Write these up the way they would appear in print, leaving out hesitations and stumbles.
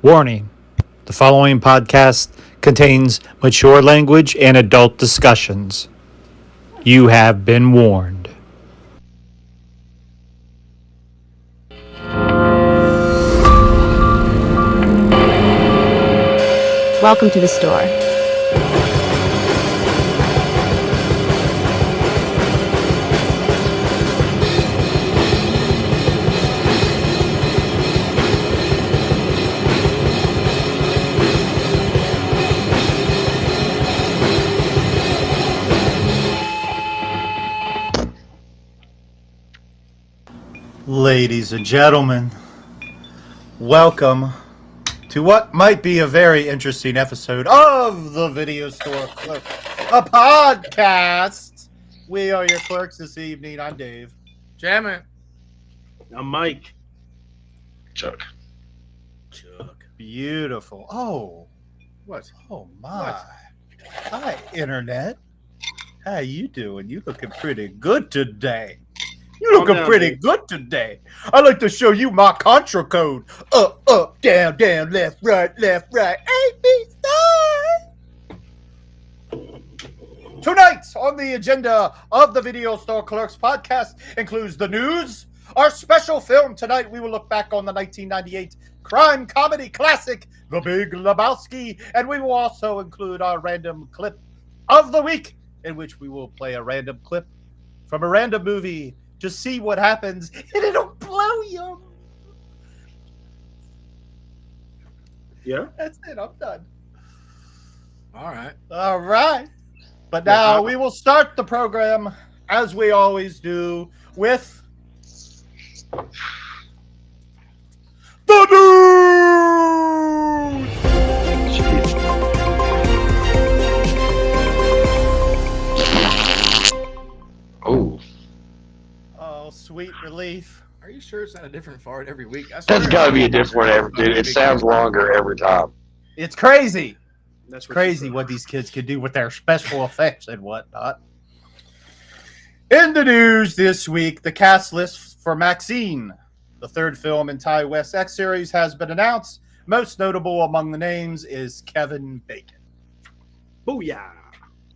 Warning: the following podcast contains mature language and adult discussions. You have been warned. Welcome to the store. Ladies and gentlemen, welcome to what might be a very interesting episode of the Video Store Clerks, a podcast. We are your clerks this evening. I'm Dave. Jammin'. I'm Mike. Chuck. Beautiful. Oh. What? Oh, my. What? Hi, Internet. How you doing? You looking pretty good today. You looking pretty good today. I'd like to show you my Contra code. Up, down, down, left, right, A, B, star. Tonight on the agenda of the Video Store Clerks podcast includes the news. Our special film tonight, we will look back on the 1998 crime comedy classic, The Big Lebowski, and we will also include our random clip of the week, in which we will play a random clip from a random movie to see what happens, and it'll blow you. Yeah? That's it. I'm done. All right. But now we will start the program, as we always do, with the news! Oh. Oh, sweet relief. Are you sure it's not a different fart every week? That's got to be a different one every, dude. It sounds longer every time. It's crazy. That's crazy what these kids can do with their special effects and whatnot. In the news this week, the cast list for Maxine, the third film in Ty West X series, has been announced. Most notable among the names is Kevin Bacon. Booyah.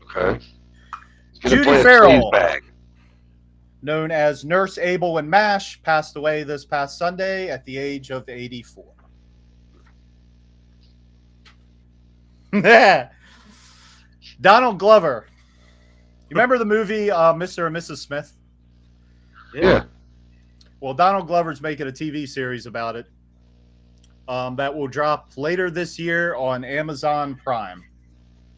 Okay. Judy Farrell, known as Nurse Abel in MASH, passed away this past Sunday at the age of 84. Donald Glover. You remember the movie Mr. and Mrs. Smith? Yeah. Well, Donald Glover's making a TV series about it that will drop later this year on Amazon Prime.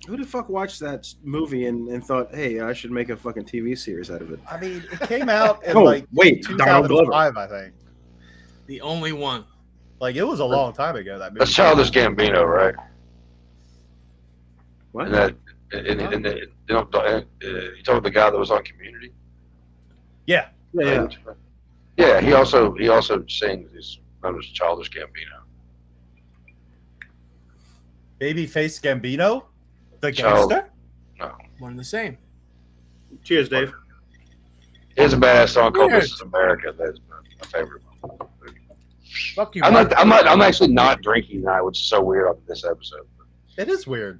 Who the fuck watched that movie and thought, hey, I should make a fucking TV series out of it? I mean, it came out in Donald 2005, I think. The only one. Like, it was a long time ago, that movie. That's Childish Gambino, right? What? And that, you talking about the guy that was on Community? Yeah. Yeah, he also sings. He's known as Childish Gambino. Babyface Gambino? The gangster? No. One and the same. Cheers, Dave. He has a badass song called "This Is America." That's my favorite. Fuck you. I'm actually not drinking tonight, which is so weird on this episode. It is weird.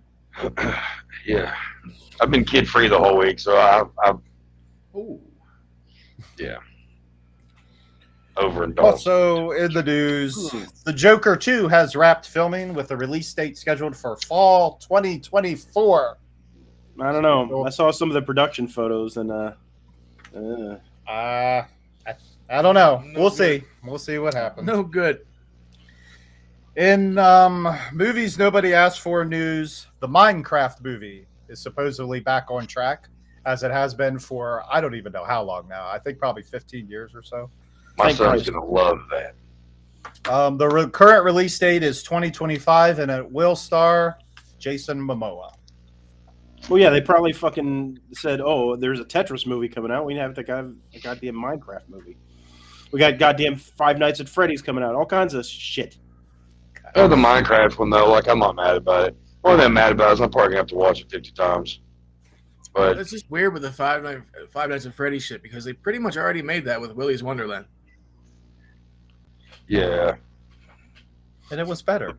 Yeah, I've been kid free the whole week, so I've Ooh. Yeah. Overindulged. Also in the news, The Joker 2 has wrapped filming with a release date scheduled for fall 2024. I don't know. I saw some of the production photos and I don't know. We'll see. We'll see what happens. No good. In movies nobody asked for news, the Minecraft movie is supposedly back on track, as it has been for I don't even know how long now. I think probably 15 years or so. My son's going to love that. The current release date is 2025, and it will star Jason Momoa. well, yeah, they probably fucking said, oh, there's a Tetris movie coming out. We have the goddamn Minecraft movie. We got goddamn Five Nights at Freddy's coming out. All kinds of shit. Oh, the Minecraft one, though, like, I'm not mad about it. One thing I'm mad about is I'm probably going to have to watch it 50 times. But It's just weird with the Five Nights at Freddy's shit, because they pretty much already made that with Willy's Wonderland. yeah. And it was better.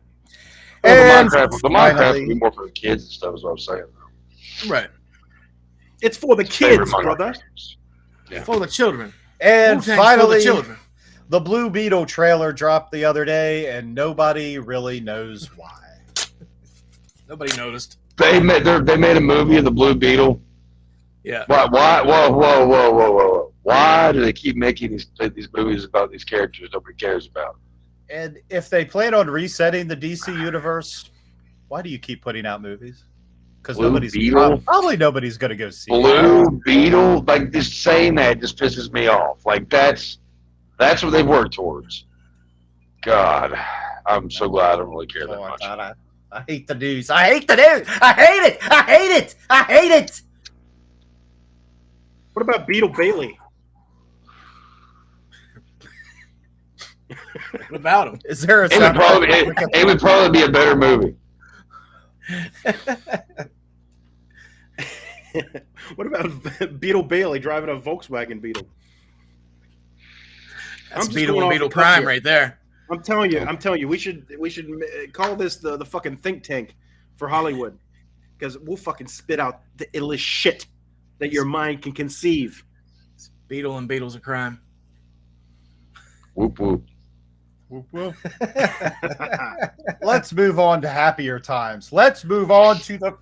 And the Minecraft finally- would be more for the kids and stuff, is what I'm saying. Right. It's for the Favorite kids, Minecraft brother. characters. For the children. And Wu-Tang's for the finally, children. the Blue Beetle trailer dropped the other day, and nobody really knows why. Nobody noticed. They made a movie of the Blue Beetle. Yeah. Why? Whoa! Why do they keep making these movies about these characters nobody cares about? And if they plan on resetting the DC universe, why do you keep putting out movies? Because Blue Beetle? probably nobody's going to go see it. Blue Beetle, like just saying that just pisses me off. Like that's what they've worked towards. God, I'm so glad I don't really care that much. I hate the news. I hate the news. I hate it. I hate it. I hate it. What about Beetle Bailey? What about him? Is there a It would probably be a better movie. What about Beetle Bailey driving a Volkswagen Beetle? That's I'm just Beetle going and off Beetle the cuff Prime here. right there. I'm telling you, we should call this the fucking think tank for Hollywood, because we'll fucking spit out the illest shit that your mind can conceive. Beetle and Beetle's a crime. Whoop whoop. Let's move on to happier times. Let's move on to the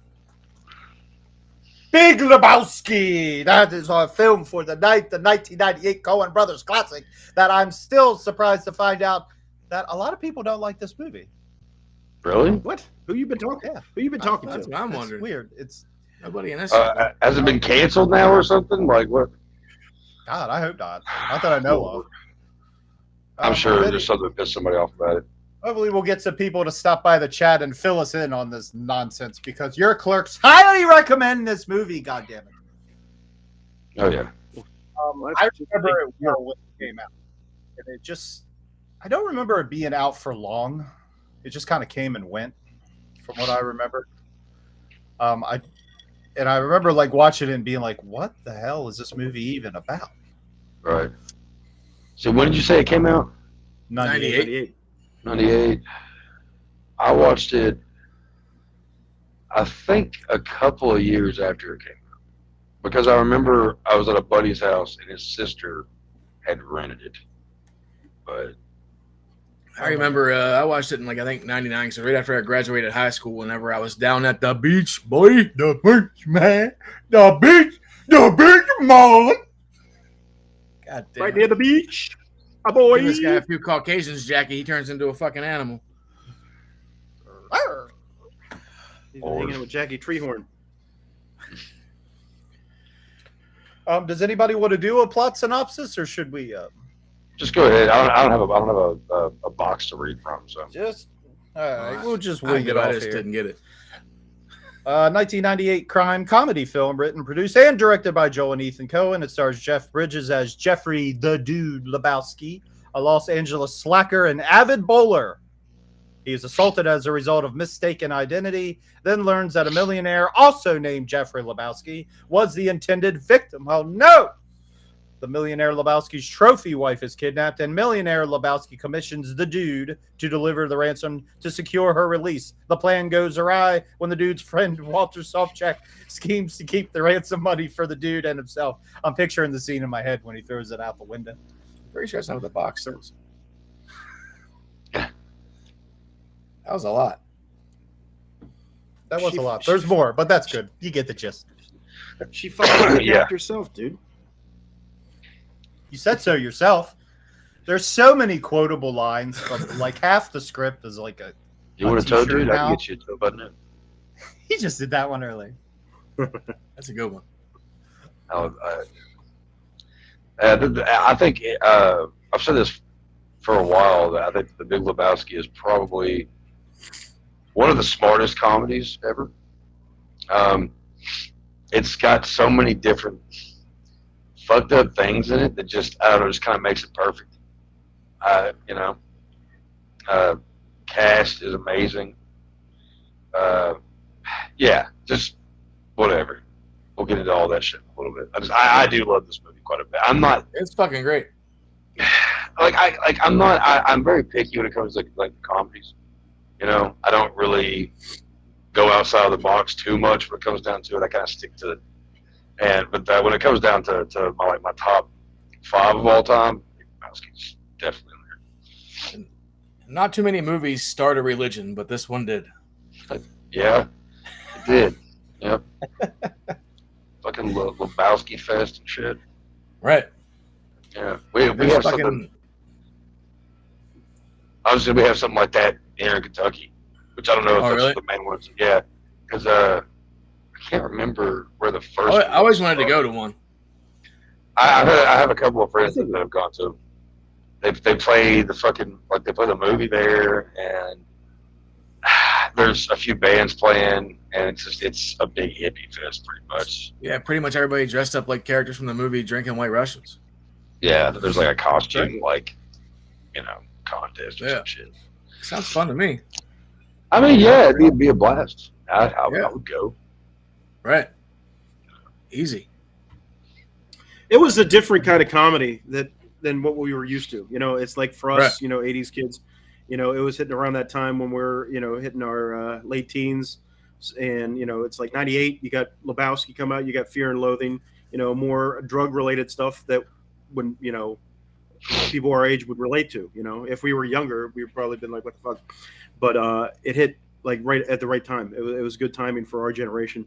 Big Lebowski. That is our film for the night, the 1998 Coen Brothers classic that I'm still surprised to find out that a lot of people don't like this movie. Really? What? Who you been talking? Yeah. Who you been talking That's to? what I'm It's wondering. weird. It's Nobody in this. Has it been canceled now or something? Like what? God, I hope not. Not that I know of. I'm sure Hopefully- there's something that pissed somebody off about it. Hopefully we'll get some people to stop by the chat and fill us in on this nonsense, because your clerks highly recommend this movie, goddammit. Oh yeah. I remember it well when it came out. And it just, I don't remember it being out for long. It just kind of came and went, from what I remember. I remember like watching it and being like, what the hell is this movie even about? Right. So when did you say it came out? 98. 98. I watched it, I think, a couple of years after it came out. Because I remember I was at a buddy's house and his sister had rented it. But I remember I watched it in like I think 99, so right after I graduated high school, whenever I was down at the beach, boy. The beach, man. The beach, man. God damn. Right near the beach. A boy. Give this guy a few Caucasians, Jackie. He turns into a fucking animal. He's been hanging out with Jackie Treehorn. Does anybody want to do a plot synopsis, or should we just go ahead. I don't have a box to read from, so just? All right, we'll just I wing it off just here. didn't get it. 1998 crime comedy film written, produced, and directed by Joel and Ethan Coen. It stars Jeff Bridges as Jeffrey the Dude Lebowski, a Los Angeles slacker and avid bowler. He is assaulted as a result of mistaken identity, then learns that a millionaire also named Jeffrey Lebowski was the intended victim. Oh no! The millionaire Lebowski's trophy wife is kidnapped, and millionaire Lebowski commissions the dude to deliver the ransom to secure her release. The plan goes awry when the dude's friend, Walter Sobchak, schemes to keep the ransom money for the dude and himself. I'm picturing the scene in my head when he throws it out the window. Pretty sure it's not what the box says. That was a lot. That was a lot. There's more, but that's good. You get the gist. She fucking Yeah. kidnapped herself, dude. You said so yourself. There's so many quotable lines from like half the script is like a. you would have told t-shirt you I now. can get you a toe button. He just did that one early. That's a good one. I think I've said this for a while that I think The Big Lebowski is probably one of the smartest comedies ever. It's got so many different fucked up things in it that just kind of makes it perfect. Cast is amazing. Yeah, just whatever. We'll get into all that shit in a little bit. I do love this movie quite a bit. I'm not It's fucking great. I'm very picky when it comes to like comedies. You know, I don't really go outside of the box too much when it comes down to it. I kind of stick to it. But when it comes down to my top 5 of all time, Big Lebowski's definitely in there. Not too many movies start a religion, but this one did. Yeah, it did. Yep. Fucking Lebowski Fest and shit. Right. Yeah. We have something. Obviously, we have something like that here in Kentucky, which I don't know if that's really? the main ones. Yeah. Because I can't remember where the first. I always wanted to go to one. I have a couple of friends that have gone to them. They play the fucking, like, they play the movie there, and there's a few bands playing, and it's a big hippie fest pretty much. Yeah, pretty much everybody dressed up like characters from the movie Drinking White Russians. Yeah, there's like a costume, like, you know, contest or some shit. Sounds fun to me. I mean, yeah, it'd be a blast. I would go. Right. Easy. It was a different kind of comedy than what we were used to. You know, it's like for us, Right. you know, 80s kids, you know, it was hitting around that time when we're, you know, hitting our late teens. And, you know, it's like 98, you got Lebowski come out, you got Fear and Loathing, you know, more drug-related stuff that when, you know, people our age would relate to. You know, if we were younger, we'd probably been like, what the fuck? But it hit like right at the right time. It was good timing for our generation.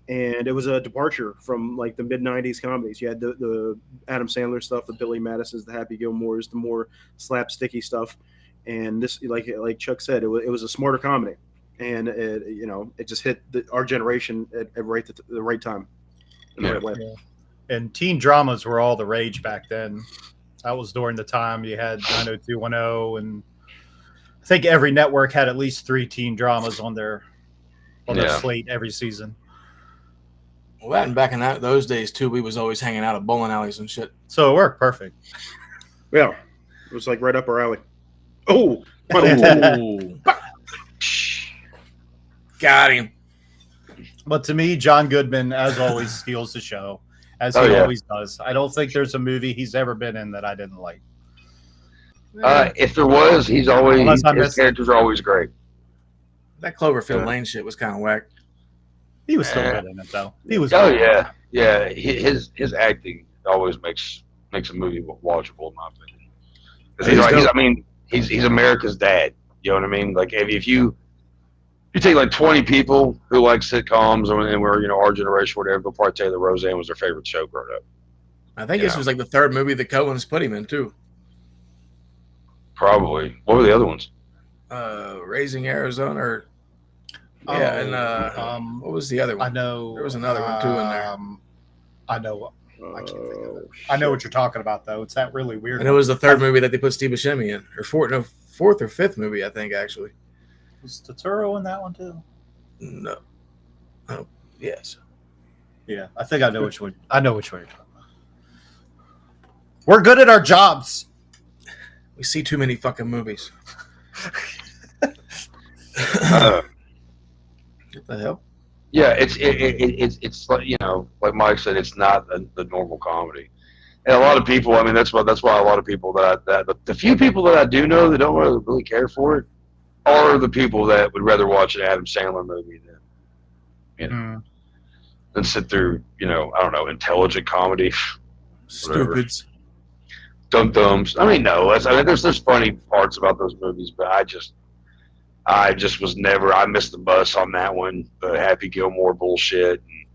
And it was a departure from like the mid 90s comedies. You had the Adam Sandler stuff, the Billy Madisons, the Happy Gilmores, the more slapsticky stuff. And this, like Chuck said, it was a smarter comedy, and it just hit our generation at the right time. In the right way. Yeah. And teen dramas were all the rage back then. That was during the time you had 90210, and I think every network had at least 3 teen dramas on their slate every season. Well, that and back in those days too, we was always hanging out at bowling alleys and shit. So it worked perfect. Yeah, it was like right up our alley. Oh, Got him. But to me, John Goodman, as always, steals the show, as he always does. I don't think there's a movie he's ever been in that I didn't like. If there was, his characters are always great. That Cloverfield Lane shit was kind of whack. He was still good in it, though. He was. Oh yeah. His acting always makes a movie watchable, in my opinion. He's America's dad. You know what I mean? Like if you take like 20 people who like sitcoms and we're our generation, or whatever, they'll probably tell you that Roseanne was their favorite show growing up. I think this was like the 3rd movie that Coens put him in too. Probably. What were the other ones? Raising Arizona, what was the other one? I know there was another one too in there. I know. I can't think of it. I know what you're talking about, though. It's that really weird. And it was the 3rd movie that they put Steve Buscemi in, or 4th or 5th movie, I think, actually. Was Totoro in that one too? No. Oh, yes. Yeah, I think I know which one. I know which one you're talking about. We're good at our jobs. We see too many fucking movies. What the hell? Yeah, it's like like Mike said, it's not the normal comedy, and a lot of people. I mean, that's why a lot of people the few people that I do know that don't really care for it are the people that would rather watch an Adam Sandler movie than sit through I don't know, intelligent comedy, Stupids, dum-dums. I mean, no, there's funny parts about those movies, but I just was never. I missed the bus on that one. The Happy Gilmore bullshit and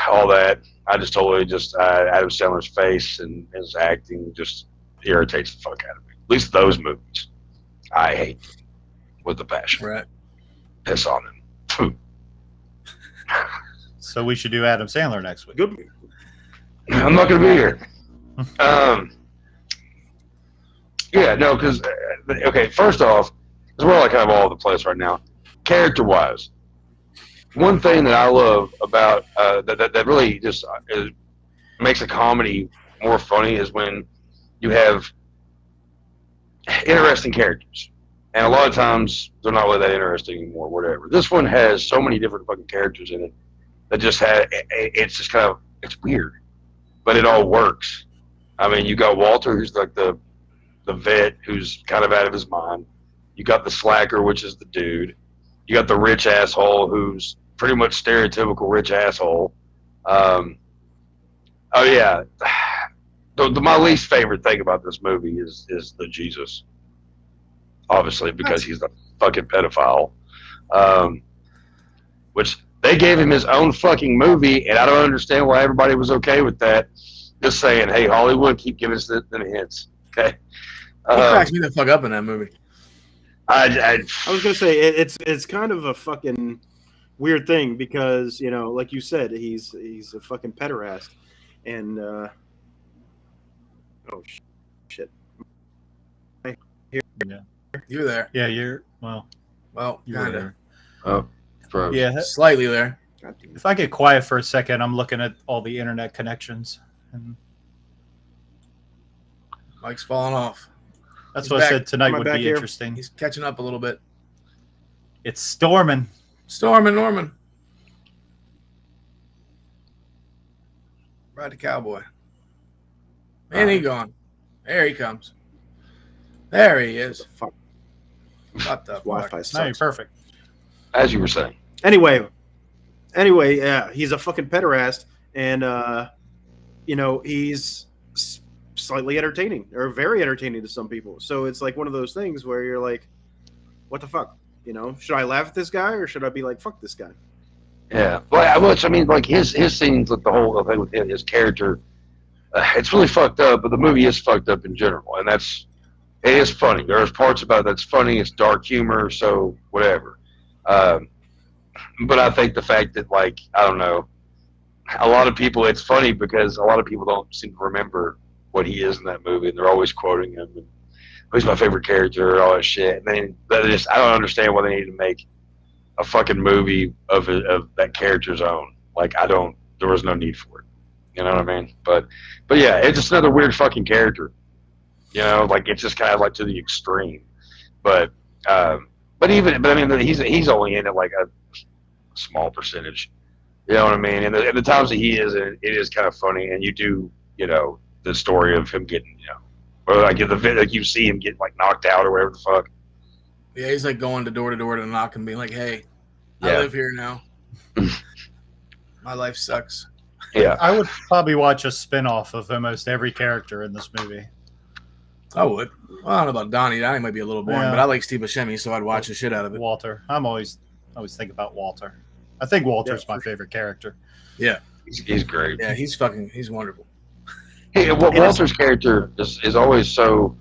all that. I just totally Adam Sandler's face and his acting just irritates the fuck out of me. At least those movies, I hate them with a passion. Right. Piss on them. So we should do Adam Sandler next week. Good. I'm not going to be here. Yeah, no, because first off. Because we're like kind of all over the place right now. Character-wise, one thing that I love about that really just makes a comedy more funny is when you have interesting characters. And a lot of times, they're not really that interesting anymore, whatever. This one has so many different fucking characters in it that it's just kind of, it's weird. But it all works. I mean, you got Walter, who's like the vet, who's kind of out of his mind. You got the slacker, which is the dude. You got the rich asshole, who's pretty much stereotypical rich asshole. Oh yeah, my least favorite thing about this movie is the Jesus, obviously, because he's a fucking pedophile. Which they gave him his own fucking movie, and I don't understand why everybody was okay with that. Just saying, hey, Hollywood, keep giving us the hints, okay? He cracks me the fuck up in that movie. I was gonna say it's kind of a fucking weird thing because like you said, he's a fucking pederast, and oh shit. Yeah. You're there. Yeah, you're well, you're kind of. there. Oh, froze. Yeah. Slightly there. If I get quiet for a second, I'm looking at all the internet connections, and Mike's falling off. that's He's what back. I said tonight Am I would back be here? interesting. He's catching up a little bit. It's storming. Storm and Norman. Ride the cowboy. And he gone. There he comes. There he is. Fuck. What the Wi-Fi fuck? No, you're sucks. perfect. As you were saying. Anyway, yeah, he's a fucking pederast, and he's slightly entertaining or very entertaining to some people. So it's like one of those things where you're like, what the fuck? Should I laugh at this guy or should I be like, fuck this guy? Yeah, which I mean, like his scenes, like the whole thing with him, his character, it's really fucked up. But the movie is fucked up in general, and it is funny. There's parts about it that's funny. It's dark humor, so whatever. But I think the fact that, like, I don't know, a lot of people, it's funny because a lot of people don't seem to remember what he is in that movie, and they're always quoting him. And, he's my favorite character, all that shit. And then I don't understand why they need to make a fucking movie of that character's own. Like, there was no need for it. You know what I mean? But yeah, it's just another weird fucking character. Like, it's just kind of like to the extreme. But I mean, he's only in it like a small percentage. You know what I mean? And the times that he is in it is kind of funny. And you do, the story of him getting, or like you see him get like knocked out or whatever the fuck. Yeah, he's like going door to knock and being like, hey, I Yeah. live here now. My life sucks. Yeah. I would probably watch a spin-off of almost every character in this movie. I would. Well, I don't know about Donnie. Donnie might be a little boring, Yeah. but I like Steve Buscemi, so I'd watch the shit out of it. Walter. I always think about Walter. I think Walter's Yeah, my favorite character. Yeah. He's great. Yeah, he's wonderful. Hey, Walter's character is always so.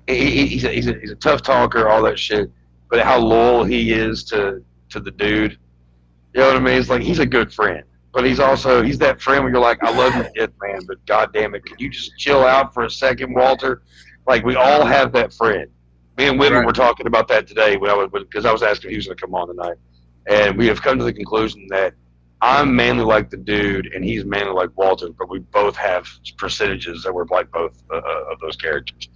He's a tough talker, all that shit. But how loyal he is to the dude, you know what I mean? It's like he's a good friend, but he's that friend where you're like, I love you, dead man, but goddamn it, can you just chill out for a second, Walter? Like, we all have that friend. Me and Whitman were talking about that today because I was asking if he was going to come on tonight, and we have come to the conclusion that I'm mainly like the dude, and he's mainly like Walter, but we both have percentages that we're like both of those characters,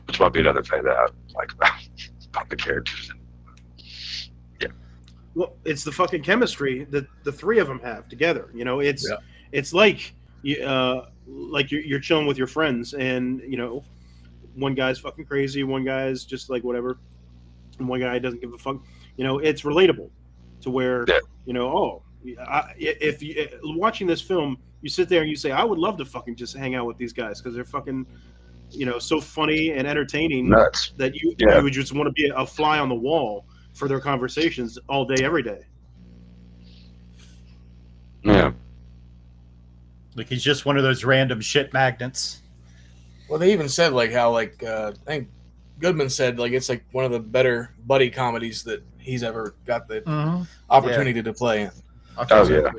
which might be another thing that I like about the characters. Yeah. Well, it's the fucking chemistry that the three of them have together. It's like you're chilling with your friends, and one guy's fucking crazy, one guy's just like whatever, and one guy doesn't give a fuck. It's relatable to where if you watching this film, you sit there and you say, I would love to fucking just hang out with these guys because they're fucking so funny and entertaining Nuts. that you would just want to be a fly on the wall for their conversations all day, every day. Yeah. Like, he's just one of those random shit magnets. Well, they even said like how I think Goodman said like it's like one of the better buddy comedies that he's ever got the opportunity to play in. Oh yeah.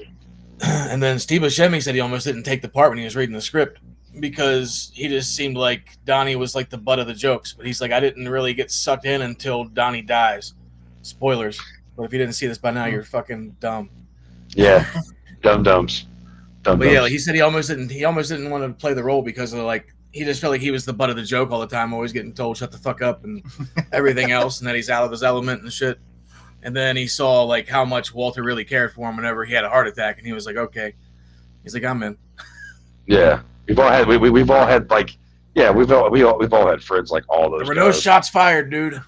And then Steve Buscemi said he almost didn't take the part when he was reading the script because he just seemed like Donnie was like the butt of the jokes. But he's like, I didn't really get sucked in until Donnie dies. Spoilers. But if you didn't see this by now, you're fucking dumb. Yeah. Dum-dums. But yeah, like he said he almost didn't want to play the role because of like he just felt like he was the butt of the joke all the time, always getting told shut the fuck up and everything else, and that he's out of his element and shit. And then he saw like how much Walter really cared for him whenever he had a heart attack, and he was like, okay. He's like, I'm in. Yeah. We've all had like Yeah, we've all had friends like all those. There were no guys. shots fired, dude.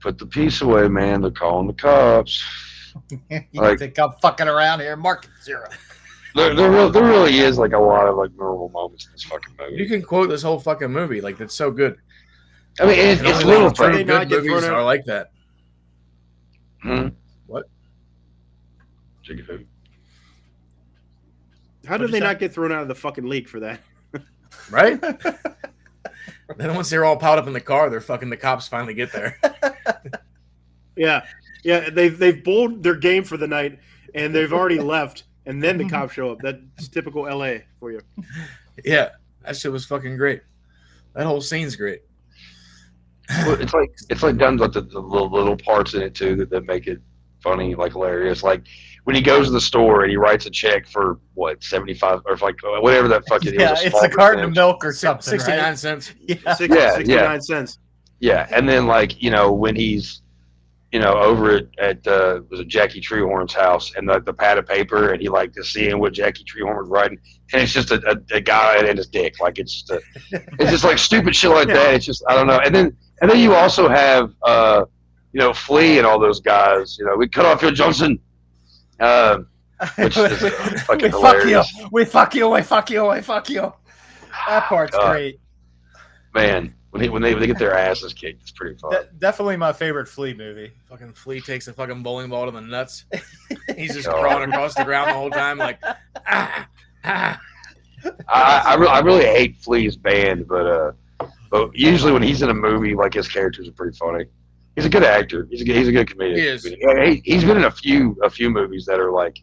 Put the piece away, man. They're calling the cops. You Like- think I'm fucking around here? Market zero. There really is like a lot of like memorable moments in this fucking movie. You can quote this whole fucking movie. Like, that's so good. I mean, it's And only little true things. They not good get movies thrown out. are like that. Hmm? What? Chicken food. How did they not get thrown out of the fucking league for that? Right? Then once they're all piled up in the car, the cops finally get there. Yeah, they've bowled their game for the night, and they've already left, and then the cops show up. That's typical LA for you. Yeah, that shit was fucking great. That whole scene's great. Well, it's like done with the little parts in it too that make it funny, like hilarious. Like when he goes to the store and he writes a check for what 75 or like whatever that fucking Yeah, was, it's a carton of milk or something. 69 right? cents. Yeah. 69 cents. Yeah, and then like when he's over at was it Jackie Treehorn's house and the pad of paper and he like to seeing what Jackie Treehorn was writing and it's just a guy and his dick, like it's just like stupid shit like that. It's just I don't know. And then you also have Flea and all those guys. We cut off your Johnson, which is fucking hilarious. We fuck you. That part's great. Man, when they get their asses kicked, it's pretty fun. Definitely my favorite Flea movie. Fucking Flea takes a fucking bowling ball to the nuts. He's just crawling across the ground the whole time, like, ah. I really hate Flea's band, but usually when he's in a movie, like his characters are pretty funny. He's a good actor. He's a good comedian. He is. He's been in a few movies that are like.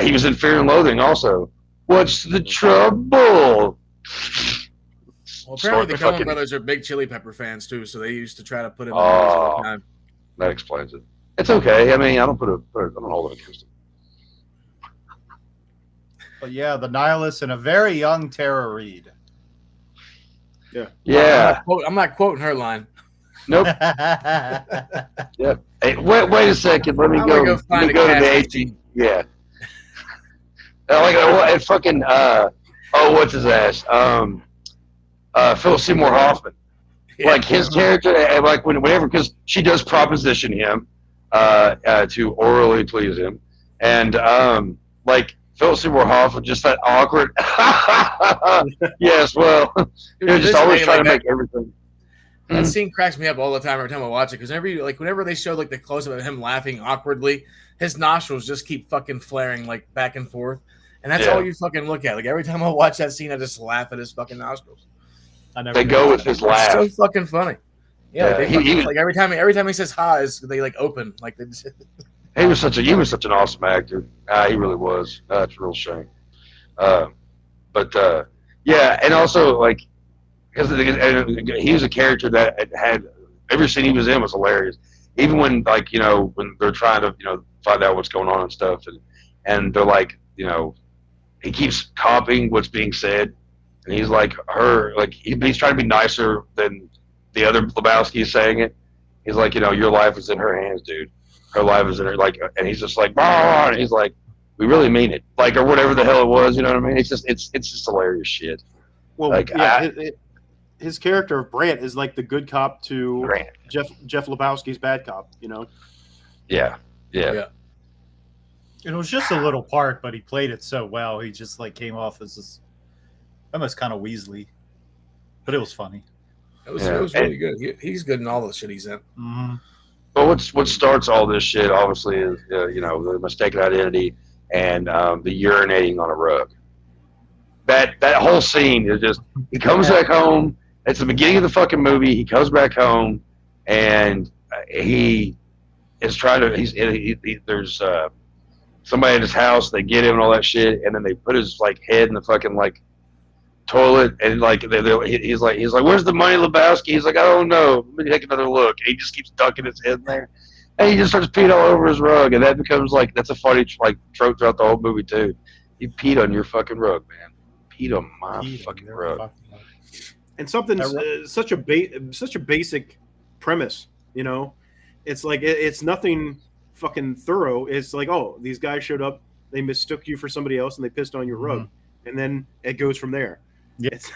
He was in Fear and Loathing also. What's the trouble? Well, apparently the Coen brothers are big Chili Pepper fans too, so they used to try to put him in movies all the time. That explains it. It's okay. I mean, I don't hold it against him. But yeah, the Nihilist and a very young Tara Reid. Yeah. I'm not quoting her line. Nope. Yep. Hey, wait a second. Let me I'm go. gonna go find Let me a go to the cash 18. Yeah. Like fucking. What's his ass? Philip Seymour Hoffman. Yeah. Like his character, like whenever, because she does proposition him to orally please him, and like Philip Seymour Hoffman, just that awkward. Yes, well, you're just always trying to make everything. That scene cracks me up all the time every time I watch it because whenever they show like the close up of him laughing awkwardly, his nostrils just keep fucking flaring like back and forth, and that's all you fucking look at. Like every time I watch that scene, I just laugh at his fucking nostrils. They go with his laugh. It's so fucking funny. Yeah, Yeah, he like every time he says hi, they like open like they just. He was such an awesome actor. He really was. It's a real shame. But yeah, and also like because he was a character that had every scene he was in was hilarious. Even when like when they're trying to find out what's going on and stuff, and they're like he keeps copying what's being said, and he's like he's trying to be nicer than the other Lebowski is saying it. He's like your life is in her hands, dude. Her life is in her and he's just like, bah! And he's like, we really mean it, like or whatever the hell it was. You know what I mean? It's just hilarious shit. Well, Like, yeah, his character of Brant is like the good cop to Grant. Jeff Lebowski's bad cop. Yeah. It was just a little part, but he played it so well. He just like came off as this almost kind of Weasley, but it was funny. It was really good. He's good in all the shit he's in. Mm-hmm. But what starts all this shit obviously is the mistaken identity and the urinating on a rug. That whole scene is just he comes back home. It's the beginning of the fucking movie. He comes back home and he is trying to. There's somebody in his house. They get him and all that shit, and then they put his like head in the fucking like toilet, and like he's like, "Where's the money, Lebowski?" He's like, "I don't know. Let me take another look." And he just keeps ducking his head in there, and he just starts peeing all over his rug, and that becomes like that's a funny like trope throughout the whole movie too. You peed on your fucking rug, man. Peed on my fucking rug. And something such a basic premise, it's like it's nothing fucking thorough. It's like, oh, these guys showed up, they mistook you for somebody else, and they pissed on your rug, and then it goes from there.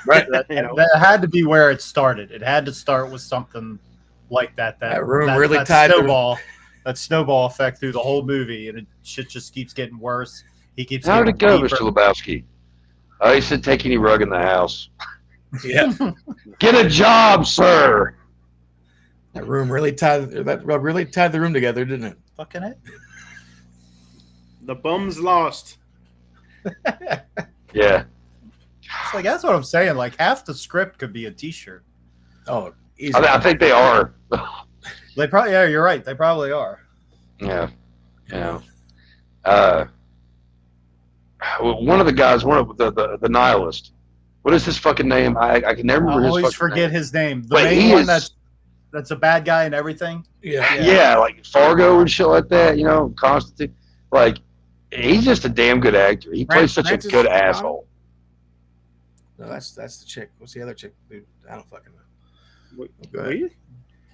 Right. That had to be where it started. It had to start with something like that. That room really tied that snowball effect through the whole movie, and shit just keeps getting worse. He keeps. How did it go, deeper. Mr. Lebowski? Oh, he said, "Take any rug in the house." Yeah. Get a job, sir. That room really tied. That rug really tied the room together, didn't it? Fucking it. The bum's lost. Yeah. It's like that's what I'm saying. Like half the script could be a T-shirt. Oh, easy. I think they are. They probably. Yeah, you're right. They probably are. Yeah. Yeah. One of the guys, one of the nihilist. What is his fucking name? I can never remember I his always fucking forget name. his name. The But main one that's a bad guy and everything. Yeah, like Fargo and shit like that. You know, Constantine. Like, he's just a damn good actor. He plays such a good asshole. No, that's the chick. What's the other chick? Dude, I don't fucking know. What, Go ahead.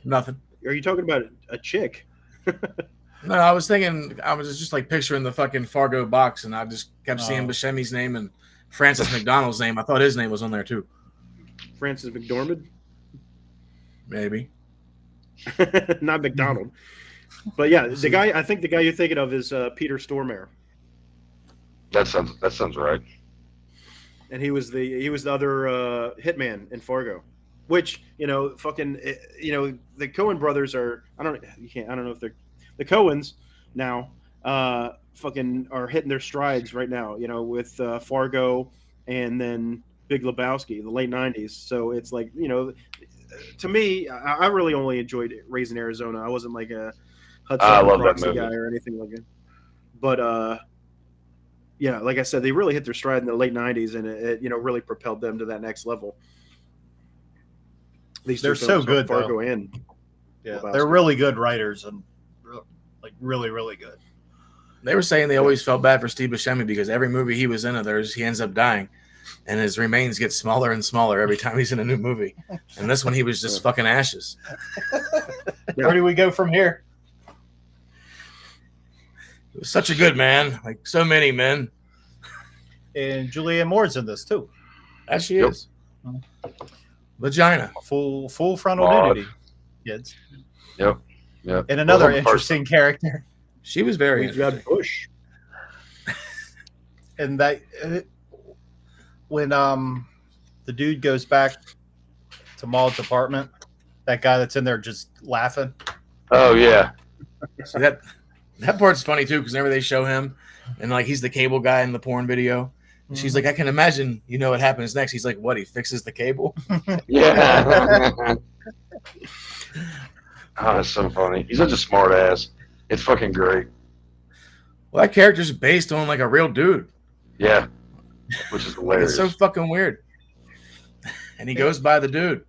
Nothing. Are you talking about a chick? No, I was thinking. I was just like picturing the fucking Fargo box, and I just kept seeing Buscemi's name and Francis McDonald's name. I thought his name was on there too. Francis McDormand? Maybe. Not McDonald. But yeah, the guy. I think the guy you're thinking of is Peter Stormare. That sounds right. And he was the other hitman in Fargo, which fucking the Coen brothers are. I don't know if they're the Coens now. Fucking are hitting their strides right now. With Fargo and then Big Lebowski, the late '90s. So it's like to me, I really only enjoyed Raising Arizona. I wasn't like a Hudson Proxy guy or anything like that. But yeah, like I said, they really hit their stride in the late '90s, and it really propelled them to that next level. They're so good, Fargo and Lebowski. They're really good writers and like really, really good. They were saying they always felt bad for Steve Buscemi because every movie he was in of theirs, he ends up dying, and his remains get smaller and smaller every time he's in a new movie. And this one, he was just fucking ashes. Where do we go from here? It was such a good man, like so many men. And Julianne Moore's in this too. As she is. Vagina. Full frontal nudity. Kids. Yep. And another interesting character. She was very We've got Bush. And that when the dude goes back to Maud's apartment, that guy that's in there just laughing. Oh yeah. See, that part's funny too, because whenever they show him and like he's the cable guy in the porn video, and she's like, I can imagine what happens next. He's like, what? He fixes the cable? Yeah. Oh, that's so funny. He's such a smart ass. It's fucking great. Well, that character's based on like a real dude. Yeah. Which is hilarious. It's so fucking weird. And he goes by the dude.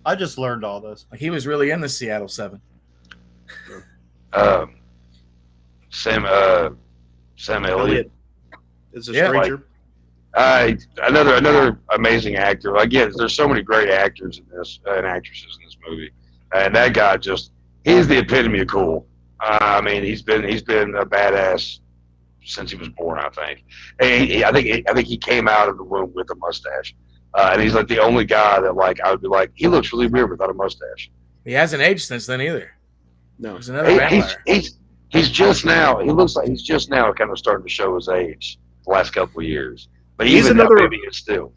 I just learned all this. Like he was really in the Seattle 7. Sam Elliott is a stranger. Another amazing actor. Again, there's so many great actors in this and actresses in this movie, and that guy he's the epitome of cool. I mean, he's been a badass since he was born. I think. And I think he came out of the womb with a mustache, and he's like the only guy that like I would be like, he looks really weird without a mustache. He hasn't aged since then either. No, he's another vampire. He's just now. He looks like he's just now kind of starting to show his age the last couple of years. But he's another. Maybe it's still.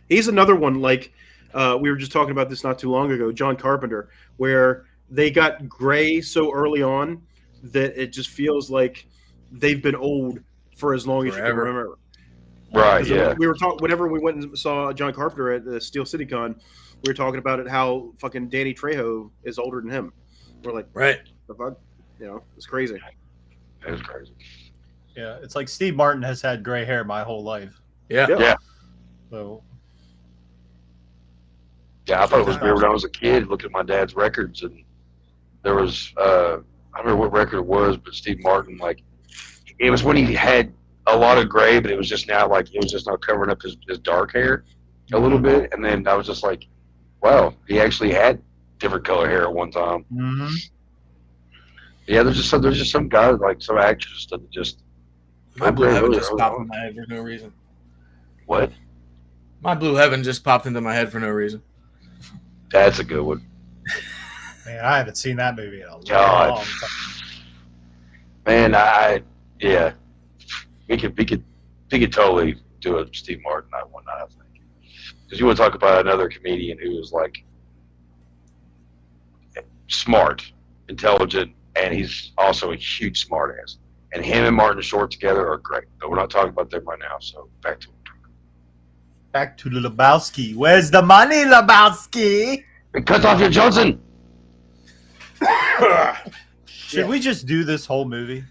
He's another one. Like we were just talking about this not too long ago. John Carpenter, where they got gray so early on that it just feels like they've been old for as long as you can remember. Right. Yeah. We were talking whenever we went and saw John Carpenter at the Steel City Con. We were talking about it how fucking Danny Trejo is older than him. We're like, right. The fuck? It's crazy. It was crazy. Yeah, it's like Steve Martin has had gray hair my whole life. Yeah. So. Yeah, I thought it was weird when I was a kid. Looked at my dad's records, and there was I don't remember what record it was, but Steve Martin, like, it was when he had a lot of gray, but it was just now covering up his dark hair a little bit, and then I was just like, wow, he actually had different color hair at one time. Mm-hmm. Yeah, there's just some guys, like some actors that just. My blue heaven just popped in my head for no reason. What? My Blue Heaven just popped into my head for no reason. That's a good one. Man, I haven't seen that movie in a long God. time. Man, yeah, we could totally do a Steve Martin night one night, I think. Because you want to talk about another comedian who is like smart, intelligent, and he's also a huge smartass. And him and Martin Short together are great. But we're not talking about them right now, so back to it. Back to the Lebowski. Where's the money, Lebowski? And cut off your Johnson. Should we just do this whole movie?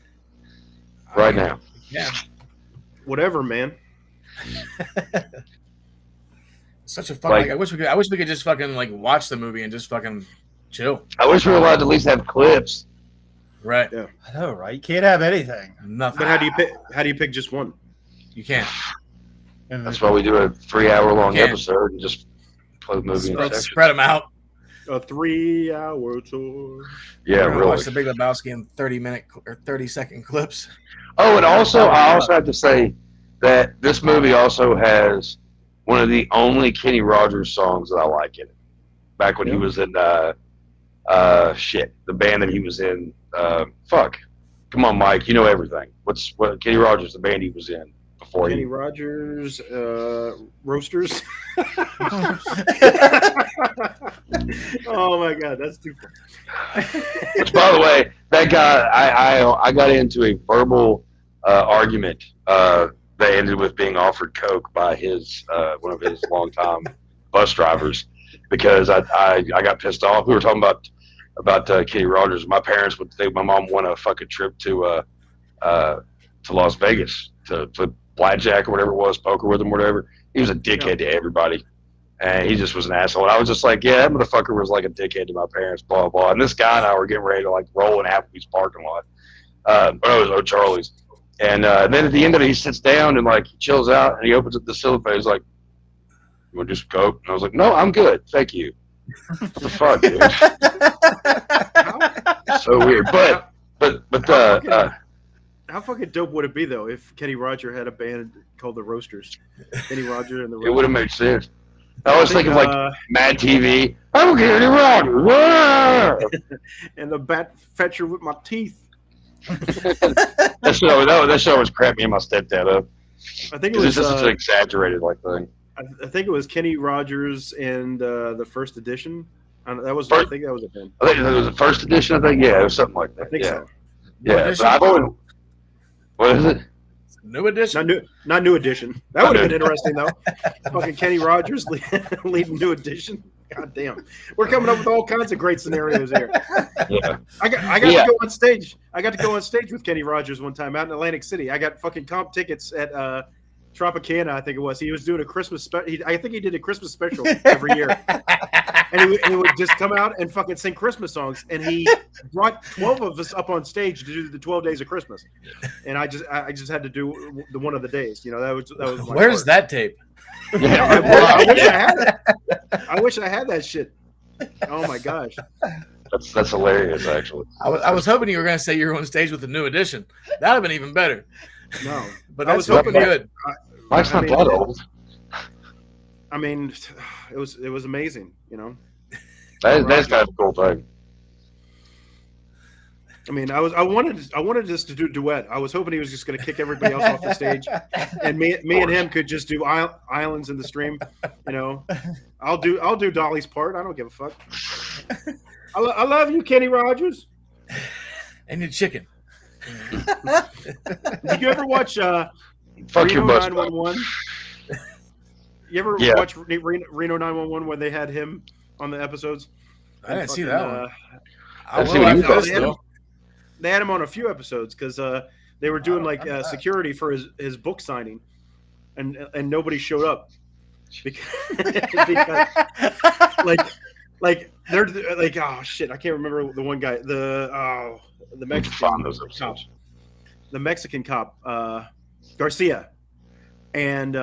Right now. Yeah. Whatever, man. Such a fun. Like, I wish we could just fucking like watch the movie and just fucking chill. I wish we were allowed to at least have clips. Right. Yeah. I know, right? You can't have anything. Nothing. But how do you pick? How do you pick just one? You can't. And That's why we do a 3-hour-long episode and just play the movie in sections. Spread them out. A 3-hour tour. Yeah, We're gonna really. Watch the Big Lebowski in 30-minute or 30-second clips. Oh, and also, I also have to say that this movie also has one of the only Kenny Rogers songs that I like in it. Back when he was in, the band that he was in, come on, Mike, you know everything. What Kenny Rogers, the band he was in before Kenny Rogers, Roasters. Oh my God, that's too funny. Which, by the way, that guy, I got into a verbal argument that ended with being offered coke by his one of his longtime bus drivers because I got pissed off. We were talking about Kenny Rogers. My parents would think my mom won a fucking trip to Las Vegas to blackjack or whatever it was, poker with him, whatever. He was a dickhead to everybody. And he just was an asshole. And I was just like, yeah, that motherfucker was like a dickhead to my parents, blah, blah. And this guy and I were getting ready to like roll in Applebee's parking lot. It was O'Charlie's. And then at the end of it, he sits down and like he chills out and he opens up the cellophane. He's like, "You want to do some coke?" And I was like, "No, I'm good. Thank you." What the fuck, dude? So weird. But how fucking dope would it be though if Kenny Rogers had a band called the Roasters? Kenny Rogers and the Roasters. It would have made sense. I was thinking like Mad TV. I'm Kenny Rogers. And the bat fetcher with my teeth. that show was crap me and my stepdad up. I think it was just such an exaggerated like thing. I think it was Kenny Rogers and the first edition. I think that was a band. I think it was the first edition. I think it was something like that. I think so. Yeah, but I've always. What is it? New edition. Not new edition. That would have been interesting though. Fucking Kenny Rogers leading New Edition. God damn, we're coming up with all kinds of great scenarios here. Yeah, I got to go on stage. I got to go on stage with Kenny Rogers one time out in Atlantic City. I got fucking comp tickets at Tropicana, I think it was. He was doing a Christmas special. I think he did a Christmas special every year. And he would just come out and fucking sing Christmas songs. And he brought 12 of us up on stage to do the 12 Days of Christmas. And I just had to do the one of the days. You know, that was my Where's part. that tape? yeah. I wish I had it. I wish I had that shit. Oh my gosh. That's hilarious, actually. I was hoping you were going to say you were on stage with the New Edition. That'd have been even better. No. But I that's was hoping good. Mike's not that old. I mean, it was amazing, you know. That's kind of a cool thing. I mean, I wanted us to do a duet. I was hoping he was just going to kick everybody else off the stage, and me and him could just do Islands in the Stream. You know, I'll do Dolly's part. I don't give a fuck. I love you, Kenny Rogers. And your chicken. Did you ever watch Fuck your Reno bus. 911? You ever watch Reno 911 when they had him on the episodes? I didn't see that one. They had him on a few episodes because they were doing security for his book signing, and nobody showed up because they're like, oh shit, I can't remember the one guy, the Mexican cop, Garcia, and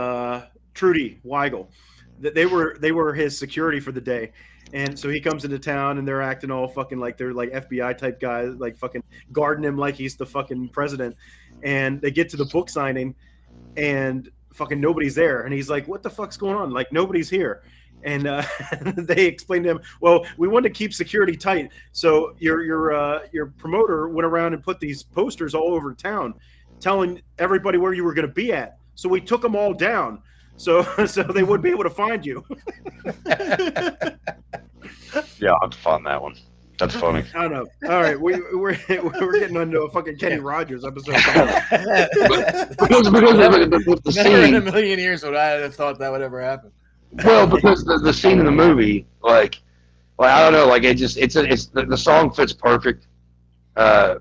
Trudy Weigel. They were his security for the day. And so he comes into town and they're acting all fucking like they're like FBI type guys, like fucking guarding him like he's the fucking president. And they get to the book signing and fucking nobody's there. And he's like, what the fuck's going on? Like, nobody's here. And they explained to him, well, we wanted to keep security tight. So your promoter went around and put these posters all over town telling everybody where you were going to be at. So we took them all down. So they wouldn't be able to find you. Yeah, I'll have to find that one. That's funny. I don't know. All right, we're getting onto a fucking Kenny Rogers episode. because the Never in a scene, million years would I have thought that would ever happen. well, because the scene in the movie, like I don't know, like it's the song fits perfect for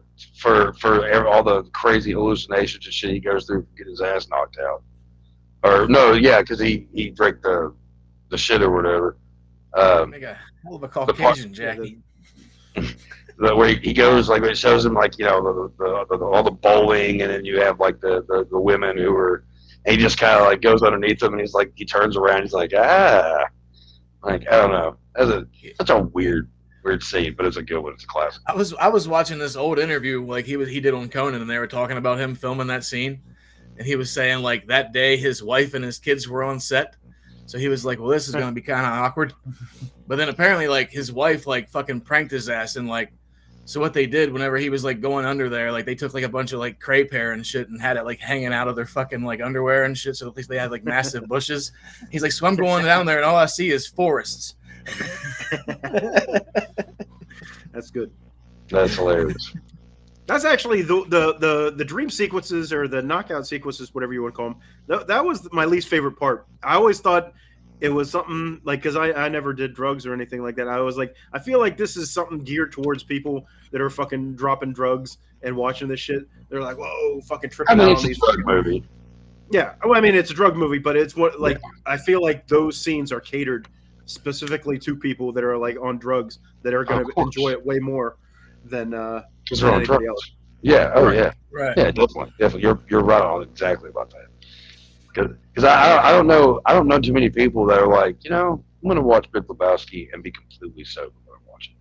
all the crazy hallucinations and shit he goes through to get his ass knocked out. Or no, yeah, because he drank the shit or whatever. Make a hell of a Caucasian, Jackie. Where he goes, like it shows him, like, you know, all the bowling, and then you have like the women who are, and he just kind of like goes underneath them, and he's like, he turns around, he's like, like, I don't know, that's such a weird scene, but it's a good one. It's a classic. I was watching this old interview like he did on Conan, and they were talking about him filming that scene, and he was saying like that day his wife and his kids were on set, so he was like, well, this is going to be kind of awkward. But then apparently, like, his wife, like, fucking pranked his ass. And, like, so what they did whenever he was, like, going under there, like, they took, like, a bunch of, like, crepe hair and shit and had it, like, hanging out of their fucking, like, underwear and shit. So at least they had, like, massive bushes. He's like, so I'm going down there and all I see is forests. That's good. That's hilarious. That's actually the dream sequences, or the knockout sequences, whatever you want to call them. That was my least favorite part. I always thought it was something like, because I never did drugs or anything like that. I was like, I feel like this is something geared towards people that are fucking dropping drugs and watching this shit. They're like, whoa, fucking tripping out on these. It's a drug movie. Yeah, well, I mean, it's a drug movie, but it's what, like, I feel like those scenes are catered specifically to people that are like on drugs that are going to enjoy it way more than anybody else. Yeah. Oh, Right. yeah. Right. Yeah, definitely. You're right on exactly about that. Because I don't know too many people that are like, you know, I'm going to watch Big Lebowski and be completely sober when I'm watching.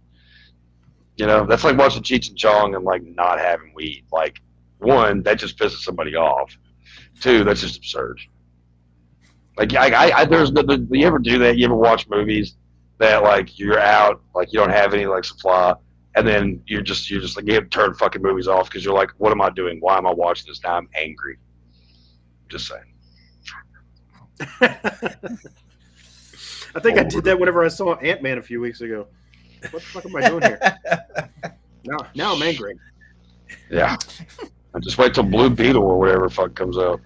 You know, that's like watching Cheech and Chong and like not having weed. Like, one, that just pisses somebody off. Two, that's just absurd. Like, you ever do that? You ever watch movies that like you're out, like you don't have any like supply, and then you're just like, you have to turn fucking movies off because you're like, what am I doing? Why am I watching this now? I'm angry. Just saying. I think I did that whenever I saw Ant-Man a few weeks ago. What the fuck am I doing here? Now I'm angry. Yeah. I just wait till Blue Beetle or whatever fuck comes out.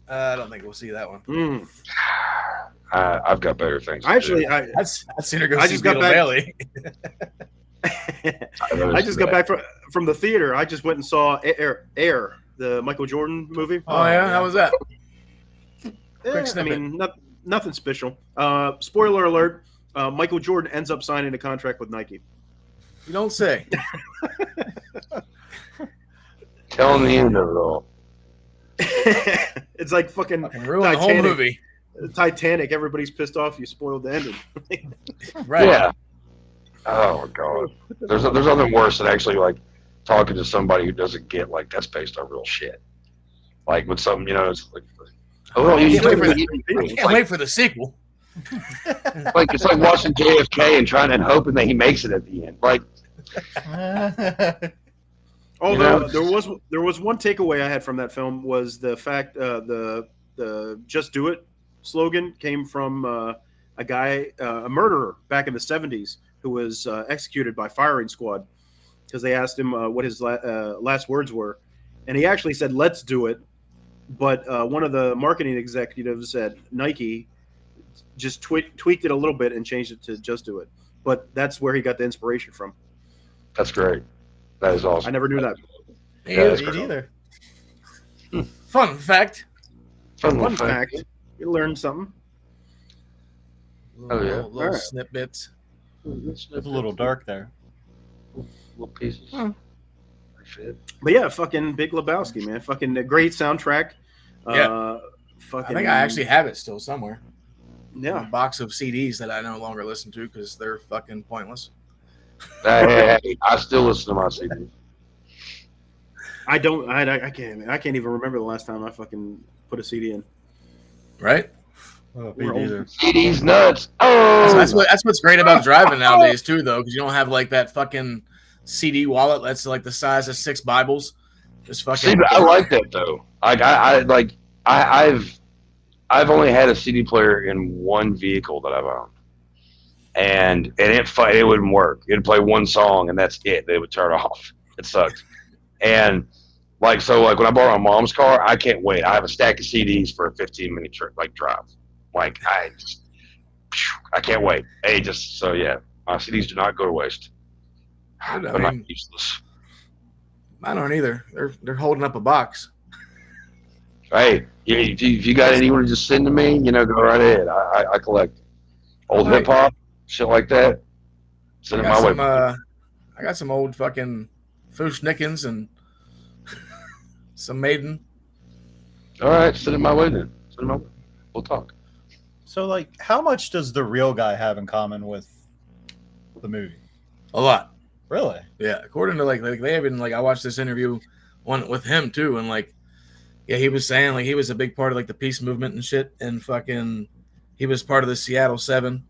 I don't think we'll see that one. I've got better things. Actually, I'd sooner go I see just got Beetle back- Bailey. I just got back from the theater. I just went and saw Air, the Michael Jordan movie. Oh yeah, how was that? I snippet. mean, nothing special. Spoiler alert: Michael Jordan ends up signing a contract with Nike. You don't say. Tell them the end of it all. It's like fucking Ruin the whole movie. Titanic. Everybody's pissed off. You spoiled the ending. Right. Yeah. Oh my god. There's nothing worse than actually like talking to somebody who doesn't get like that's based on real shit. Like with some, you know, it's like, oh, I can't wait for the sequel. like it's like watching JFK and trying and hoping that he makes it at the end. Like, although there was one takeaway I had from that film was the fact the "Just Do It" slogan came from a guy, a murderer back in the 70s, who was executed by firing squad because they asked him what his last words were, and he actually said, "Let's do it." But one of the marketing executives at Nike just tweaked it a little bit and changed it to "Just Do It." But that's where he got the inspiration from. that's great. That is awesome. I never knew that. that's Me great. either. Fun fact. Fun fact. You learned something. Oh, yeah. Little Alright. snippets. It's a little dark there. Little pieces. But yeah, fucking Big Lebowski, man. Fucking a great soundtrack. Yeah. Fucking, I think I actually have it still somewhere. A Yeah. box of CDs that I no longer listen to because they're fucking pointless. Hey, I still listen to my CDs. I can't even remember the last time I fucking put a CD in. right? Oh, We're me old. neither. CD's nuts. Oh, That's what's great about driving nowadays too, though, because you don't have like that fucking CD wallet that's like the size of 6 Bibles. Just see, fucking. I like that though. Like I've only had a CD player in one vehicle that I've owned, and it wouldn't work. It'd play one song and that's it. They would turn off. It sucked. And like when I bought my mom's car, I can't wait. I have a stack of CDs for a 15-minute trip, drive. Like I can't wait. My CDs do not go to waste. I They're mean, not useless. I don't either. They're holding up a box. Hey, if you got anyone to just send to me, go right ahead. I collect old Right. hip hop, shit like that. Send it my way. I got some old fucking Fushnikins and some Maiden. All right, send it my way then. Send it my way. We'll talk. So, like, how much does the real guy have in common with the movie? A lot. Really? Yeah, according to like they even like I watched this interview one with him too, and like he was saying like he was a big part of like the peace movement and shit, and fucking he was part of the Seattle 7,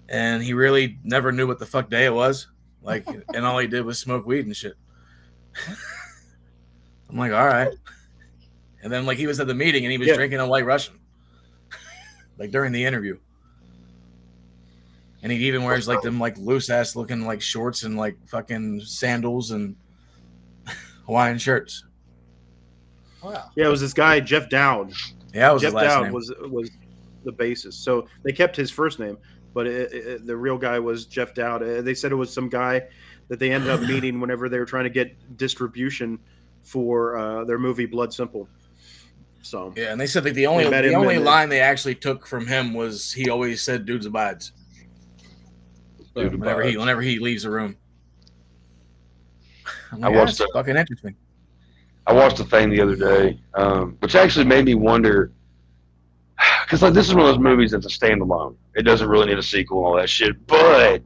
and he really never knew what the fuck day it was, like, and all he did was smoke weed and shit. I'm like, all right, and then like he was at the meeting and he was drinking a White Russian, like during the interview. And he even wears like them like loose ass looking like shorts and like fucking sandals and Hawaiian shirts. Wow. Yeah, it was this guy Jeff Dowd. Yeah, that was Jeff his last Dowd name. was the bassist. So they kept his first name, but the real guy was Jeff Dowd. They said it was some guy that they ended up meeting whenever they were trying to get distribution for their movie Blood Simple. So Yeah, and they said like the only line they actually took from him was he always said "dudes abides" whenever he leaves a room. I'm like, watched that's fucking interesting. I watched a thing the other day, which actually made me wonder, because like this is one of those movies that's a standalone. It doesn't really need a sequel and all that shit. But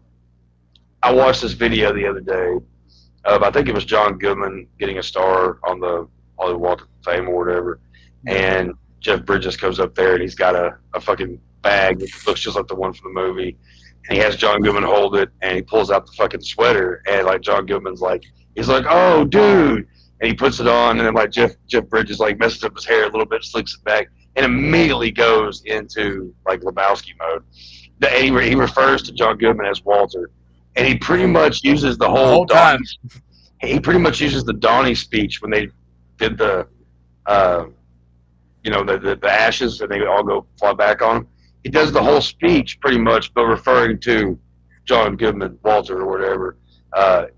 I watched this video the other day of, I think it was John Goodman getting a star on the Hollywood Walk of Fame or whatever, and Jeff Bridges goes up there and he's got a fucking bag that looks just like the one from the movie, and he has John Goodman hold it, and he pulls out the fucking sweater, and like John Goodman's like, he's like, "Oh, dude." And he puts it on, and then like Jeff Bridges like messes up his hair a little bit, slicks it back, and immediately goes into like Lebowski mode. He refers to John Goodman as Walter, and he pretty much uses the whole time. He pretty much uses the Donnie speech when they did the ashes, and they all go fly back on him. He does the whole speech pretty much, but referring to John Goodman, Walter, or whatever.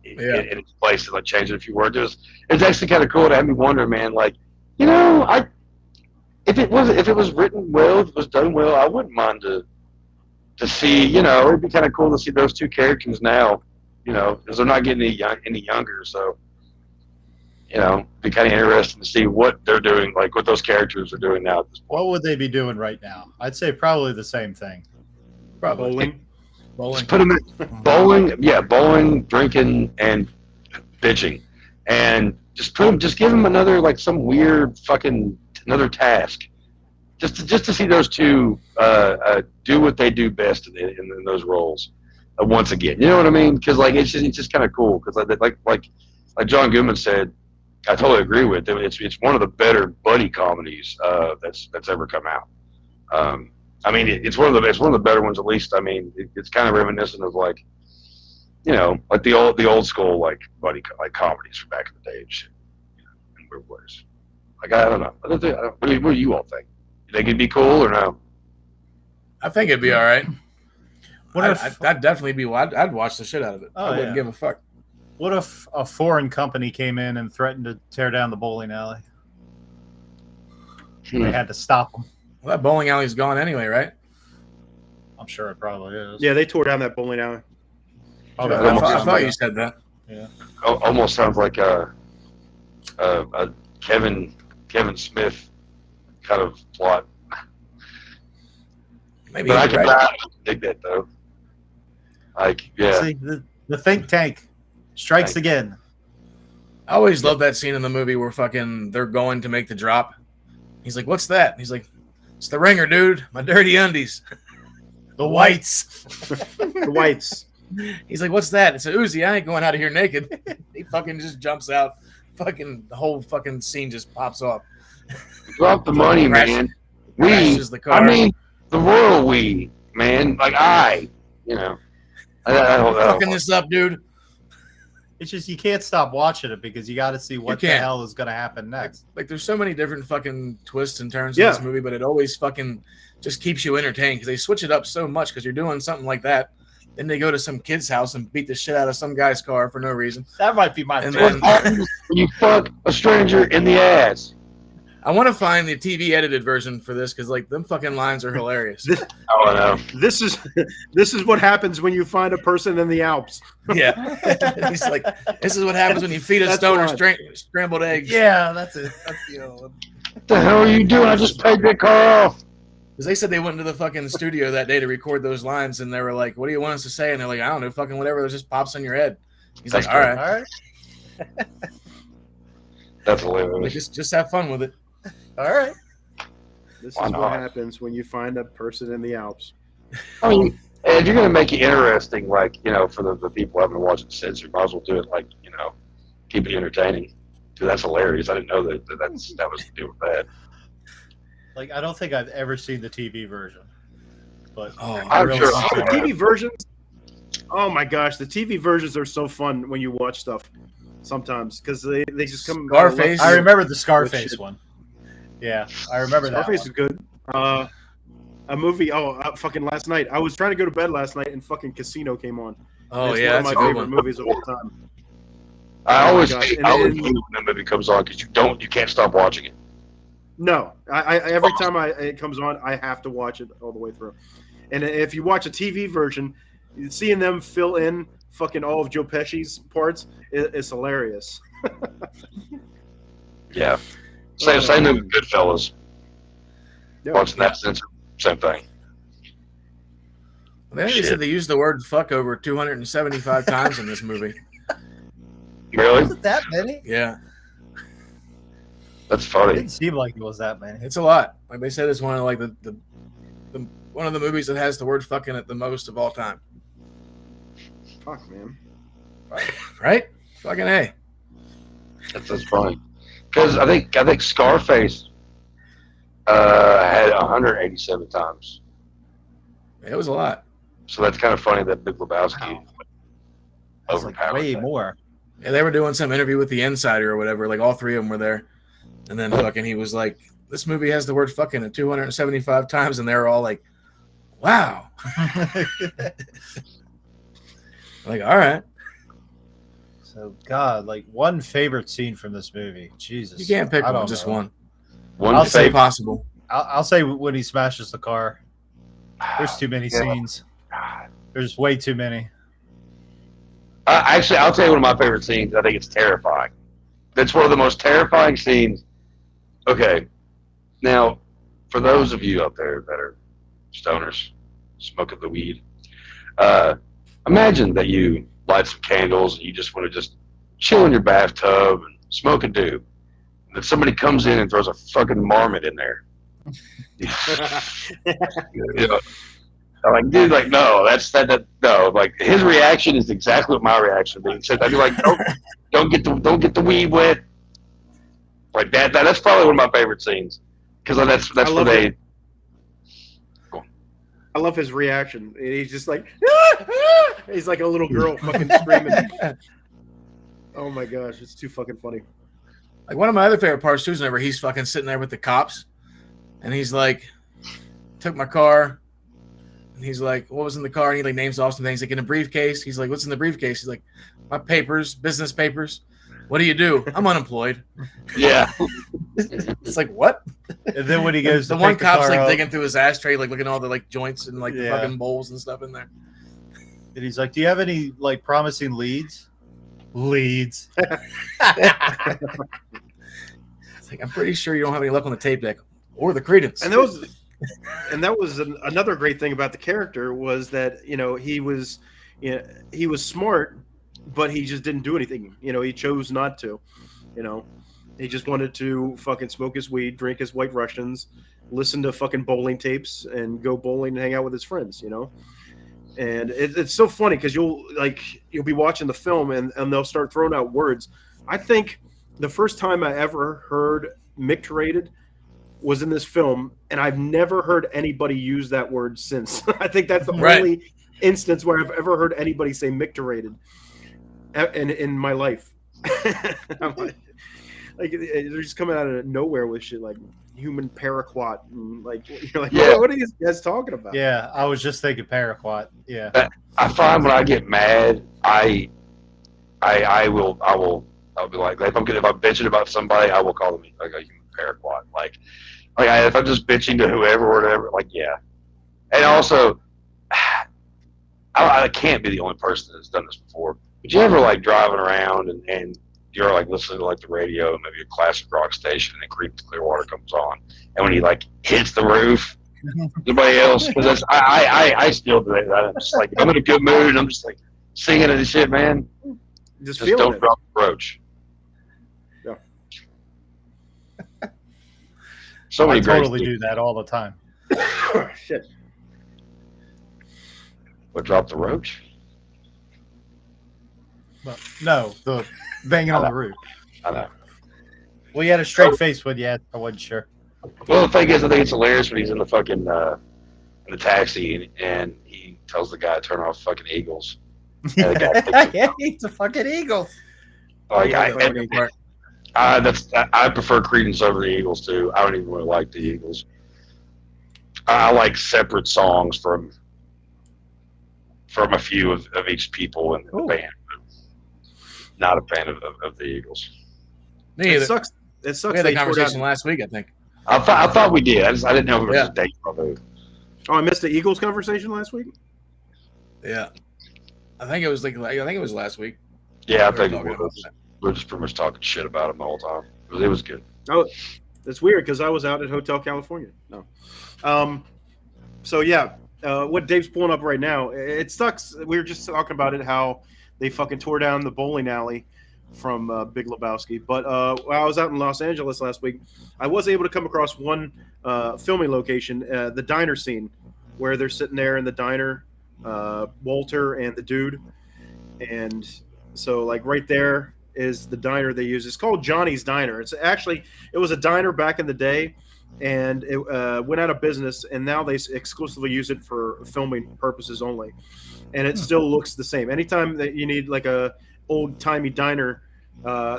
In its place, and like changing a few words. It's actually kind of cool to have me wonder, man. Like, if it was written well, if it was done well, I wouldn't mind to see. It'd be kind of cool to see those two characters now. Because they're not getting any younger, so it'd be kind of interesting to see what they're doing, like what those characters are doing now at this point. What would they be doing right now? I'd say probably the same thing. Probably bowling. Just put them in bowling, drinking, and bitching, and just give them another like some weird fucking another task, just to see those two do what they do best in those roles once again. You know what I mean? Because like it's just kind of cool. Because like John Goodman said, I totally agree with it. It's one of the better buddy comedies that's ever come out. I mean, it's one of the better ones, at least. I mean, it's kind of reminiscent of like the old school like buddy comedies from back in the day and shit. In weird ways. Like I don't know. What do you all think? You think it'd be cool or no? I think it'd be all right. I'd definitely be. I'd watch the shit out of it. I wouldn't give a fuck. What if a foreign company came in and threatened to tear down the bowling alley? They had to stop them. Well, that bowling alley's gone anyway, right? I'm sure it probably is. yeah, they tore down that bowling alley. I thought you said that. Yeah. Almost sounds like a Kevin Smith kind of plot. Maybe. But I you're can right. dig that though. Like, yeah. See, the think tank strikes again. I always love that scene in the movie where fucking they're going to make the drop. He's like, "What's that?" He's like, It's the ringer, dude. My dirty undies. The whites. The whites. He's like, what's that? It's a Uzi. I ain't going out of here naked. He fucking just jumps out. Fucking the whole fucking scene just pops off. Drop the money, man. Crashes the car. I mean, the royal we, man. Like I fucking this up, dude. It's just you can't stop watching it because you got to see what the hell is going to happen next. Like there's so many different fucking twists and turns in this movie, but it always fucking just keeps you entertained because they switch it up so much because you're doing something like that. Then they go to some kid's house and beat the shit out of some guy's car for no reason. That might be my And favorite. then, you fuck a stranger in the ass. I want to find the TV edited version for this because like them fucking lines are hilarious. Oh, I know. This is what happens when you find a person in the Alps. Yeah, he's like, this is what happens when you feed a stoner scrambled eggs. Yeah, that's it. That's the other one. What the hell are you doing? I just paid that car off. Because they said they went into the fucking studio that day to record those lines, and they were like, "What do you want us to say?" And they're like, "I don't know, fucking whatever that just pops in your head." He's like, "All right, That's hilarious. like, just have fun with it." All right. This Why is not? what happens when you find a person in the Alps. I mean, and you're going to make it interesting, like, for the people who haven't watched it since, you might as well do it, like, keep it entertaining. Dude, that's hilarious. I didn't know that was to do with that. Like, I don't think I've ever seen the TV version, but I'm sure. The TV versions. Oh my gosh, the TV versions are so fun when you watch stuff. Sometimes because they just come. Scarface. I remember the Scarface one. Yeah, I remember that. Scarface is good. A movie. Fucking last night. I was trying to go to bed last night, and fucking Casino came on. Oh It's yeah, one that's of a my good favorite one. movies of all time. I always gosh. hate And when then- that movie comes on because you can't stop watching it. No, I every time it comes on, I have to watch it all the way through. And if you watch a TV version, seeing them fill in fucking all of Joe Pesci's parts is hilarious. Yeah. Same thing with Goodfellas. Yeah. Watching that same thing. I think they said they used the word "fuck" over 275 times in this movie. Really? Was it that many? Yeah, That's It funny. didn't seem like it was that many. it's a lot. Like they said, it's one of like the one of the movies that has the word "fuck" in it the most of all time. Fuck, man. Right? Fucking A. That's funny. Because I think Scarface had 187 times. It was a lot. So that's kind of funny that Big Lebowski Wow. That's like overpowered way that. more. Yeah, they were doing some interview with the Insider or whatever. Like all three of them were there, and then fucking he was like, "This movie has the word fucking at 275 times," and they were all like, "Wow." Like, all right, So, God, like one favorite scene from this movie. Jesus, you can't pick I one, don't just know. one. One I'll It's say- impossible. I'll say when he smashes the car. There's too many scenes. There's way too many. Actually, I'll tell you one of my favorite scenes. I think it's terrifying. That's one of the most terrifying scenes. Okay. Now, for those of you out there that are stoners, smoking the weed, imagine that you light some candles and you just want to just chill in your bathtub and smoke a doob. And then somebody comes in and throws a fucking marmot in there. You know, I'm like, dude, like, no, no. Like, his reaction is exactly what my reaction would be. Except I'd be like, don't get the weed wet. Like that's probably one of my favorite scenes because that's I where love they. I love his reaction. He's just like, he's like a little girl fucking screaming. Oh my gosh, it's too fucking funny. Like one of my other favorite parts too is whenever he's fucking sitting there with the cops, and he's like, "Took my car." And he's like, "What was in the car?" And he like names off some things like in a briefcase. He's like, "What's in the briefcase?" He's like, "My papers, business papers." "What do you do?" "I'm unemployed." Yeah. It's like, what? And then when he goes The to one pick the cop's car like up, digging through his ashtray, like looking at all the like joints and like the Yeah. fucking bowls and stuff in there. and he's like, "Do you have any like promising leads?" Leads. It's like, I'm pretty sure you don't have any luck on the tape deck or the credence. And that was another great thing about the character was that he was smart, but he just didn't do anything. He chose not to. He just wanted to fucking smoke his weed, drink his White Russians, listen to fucking bowling tapes and go bowling and hang out with his friends, you know. And it's so funny because you'll be watching the film and they'll start throwing out words. I think the first time I ever heard micturated was in this film, and I've never heard anybody use that word since. I think that's the only instance where I've ever heard anybody say micturated in my life. Like they're just coming out of nowhere with shit like human paraquat and like you're like, what are these guys talking about? Yeah, I was just thinking paraquat. Yeah. I find when I get mad, I'll be like if I'm bitching about somebody, I will call them like a human paraquat. Like if I'm just bitching to whoever or whatever, like yeah. And also, I can't be the only person that's done this before. But you ever like driving around and you're like listening to like the radio, maybe a classic rock station, and Creep to Clearwater comes on, and when he like hits the roof, everybody else, because I still do that. I'm just like, if I'm in a good mood, and I'm just like singing and shit, man. Just don't drop the roach. Yeah. So many I totally do that all the time. Shit. What, drop the roach? Well, no, the banging on the roof. I know. Well, you had a straight face when you asked. I wasn't sure. Well, the thing is, I think it's hilarious when he's in the fucking in the taxi and he tells the guy to turn off fucking Eagles. And the guy It's the fucking Eagles. like, I prefer Creedence over the Eagles too. I don't even really like the Eagles. I like separate songs from a few of each people in the band. Not a fan of the Eagles. Me either. It sucks. It sucks. We had that conversation last week, I think. I thought we did. I didn't know if it was a date. Oh, I missed the Eagles conversation last week. Yeah, I think it was last week. Yeah, I think it was. We were just pretty much talking shit about him the whole time. It was good. Oh, it's weird because I was out at Hotel California. No. So yeah, what Dave's pulling up right now, it sucks. We were just talking about it, how they fucking tore down the bowling alley from Big Lebowski. But while I was out in Los Angeles last week, I was able to come across one filming location, the diner scene, where they're sitting there in the diner, Walter and the dude. And so like right there is the diner they use. It's called Johnny's Diner. It was a diner back in the day, and it went out of business, and now they exclusively use it for filming purposes only. And it still looks the same. Anytime that you need like a old-timey diner,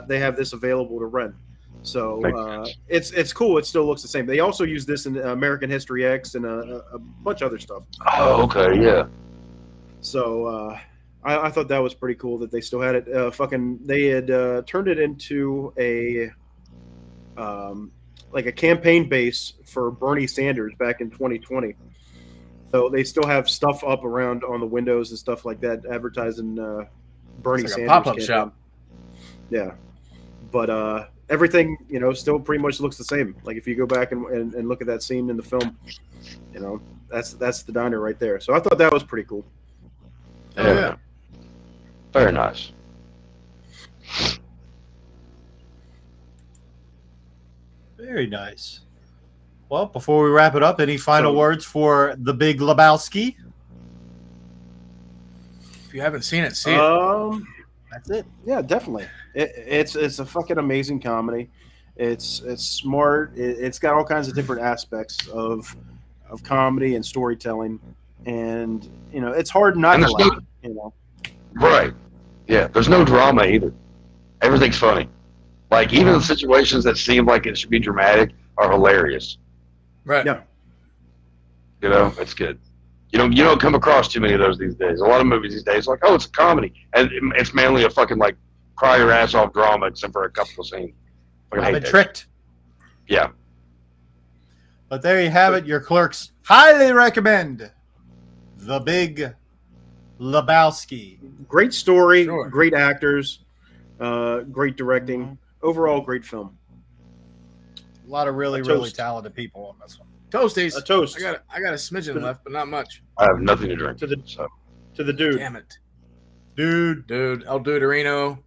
they have this available to rent. So it's cool. It still looks the same. They also use this in American History X and a bunch of other stuff. Oh, okay, yeah. So I thought that was pretty cool that they still had it. They had turned it into a like a campaign base for Bernie Sanders back in 2020. So they still have stuff up around on the windows and stuff like that, advertising Bernie It's like Sanders. a pop-up campaign. shop. Yeah, but everything still pretty much looks the same. Like if you go back and look at that scene in the film, that's the diner right there. So I thought that was pretty cool. Yeah. Very nice. Very nice. Well, before we wrap it up, any final words for the Big Lebowski? If you haven't seen it, see it. That's it. Yeah, definitely. It's a fucking amazing comedy. It's smart. It's got all kinds of different aspects of comedy and storytelling, and it's hard not to like it. Right. Yeah. There's no drama either. Everything's funny. Like even the situations that seem like it should be dramatic are hilarious. Right. Yeah. It's good. You don't come across too many of those these days. A lot of movies these days, like, oh, it's a comedy, and it's mainly a fucking like cry your ass off drama, except for a couple of scenes. I've been tricked. Yeah. But there you have it. Your clerks highly recommend the Big Lebowski. Great story, Sure. great actors, great directing. Overall, great film. A lot of really, A really toast. talented people on this one. Toasties. A toast. I got a smidgen left, but not much. I have nothing to drink. To the dude. Damn it, Dude. El Duderino.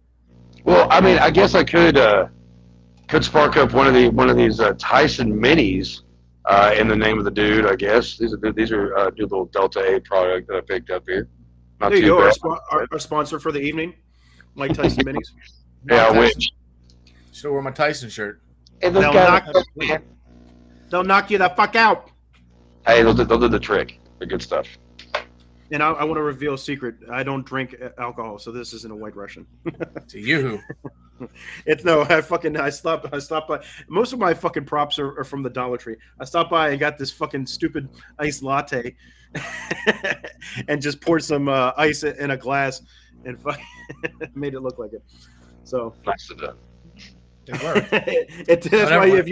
Well, I mean, I guess I could spark up one of these Tyson minis In the name of the dude, I guess. These are new little Delta 8 product that I picked up here. Not There you too go. bad. Our sponsor for the evening, Mike Tyson Minis. Yeah, I wish. Should wear my Tyson shirt. Hey, They'll knock you the fuck out. Hey, they'll do the trick. They're good stuff. And I want to reveal a secret. I don't drink alcohol, so this isn't a White Russian. To you. It's no. I stopped by. Most of my fucking props are from the Dollar Tree. I stopped by and got this fucking stupid iced latte, and just poured some ice in a glass and made it look like it. So Nice to do. It worked. That's why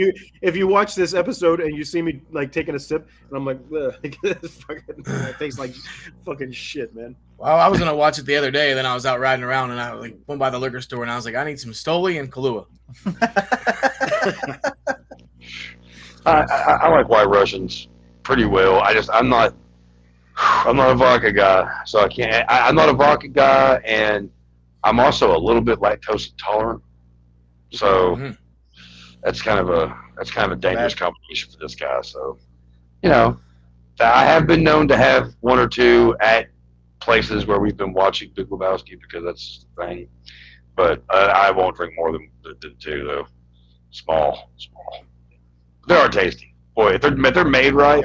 if you watch this episode and you see me like taking a sip and I'm like, it tastes like fucking shit, man. Well, I was gonna watch it the other day, and then I was out riding around, and I like went by the liquor store, and I was like, I need some Stoli and Kahlua. I like White Russians pretty well. I'm not a vodka guy, so I can't. I'm not a vodka guy, and I'm also a little bit lactose intolerant. So that's kind of a dangerous combination for this guy. So, I have been known to have one or two at places where we've been watching Big Lebowski because that's the thing. But I won't drink more than two though. Small. They are tasty. Boy, if they're made right,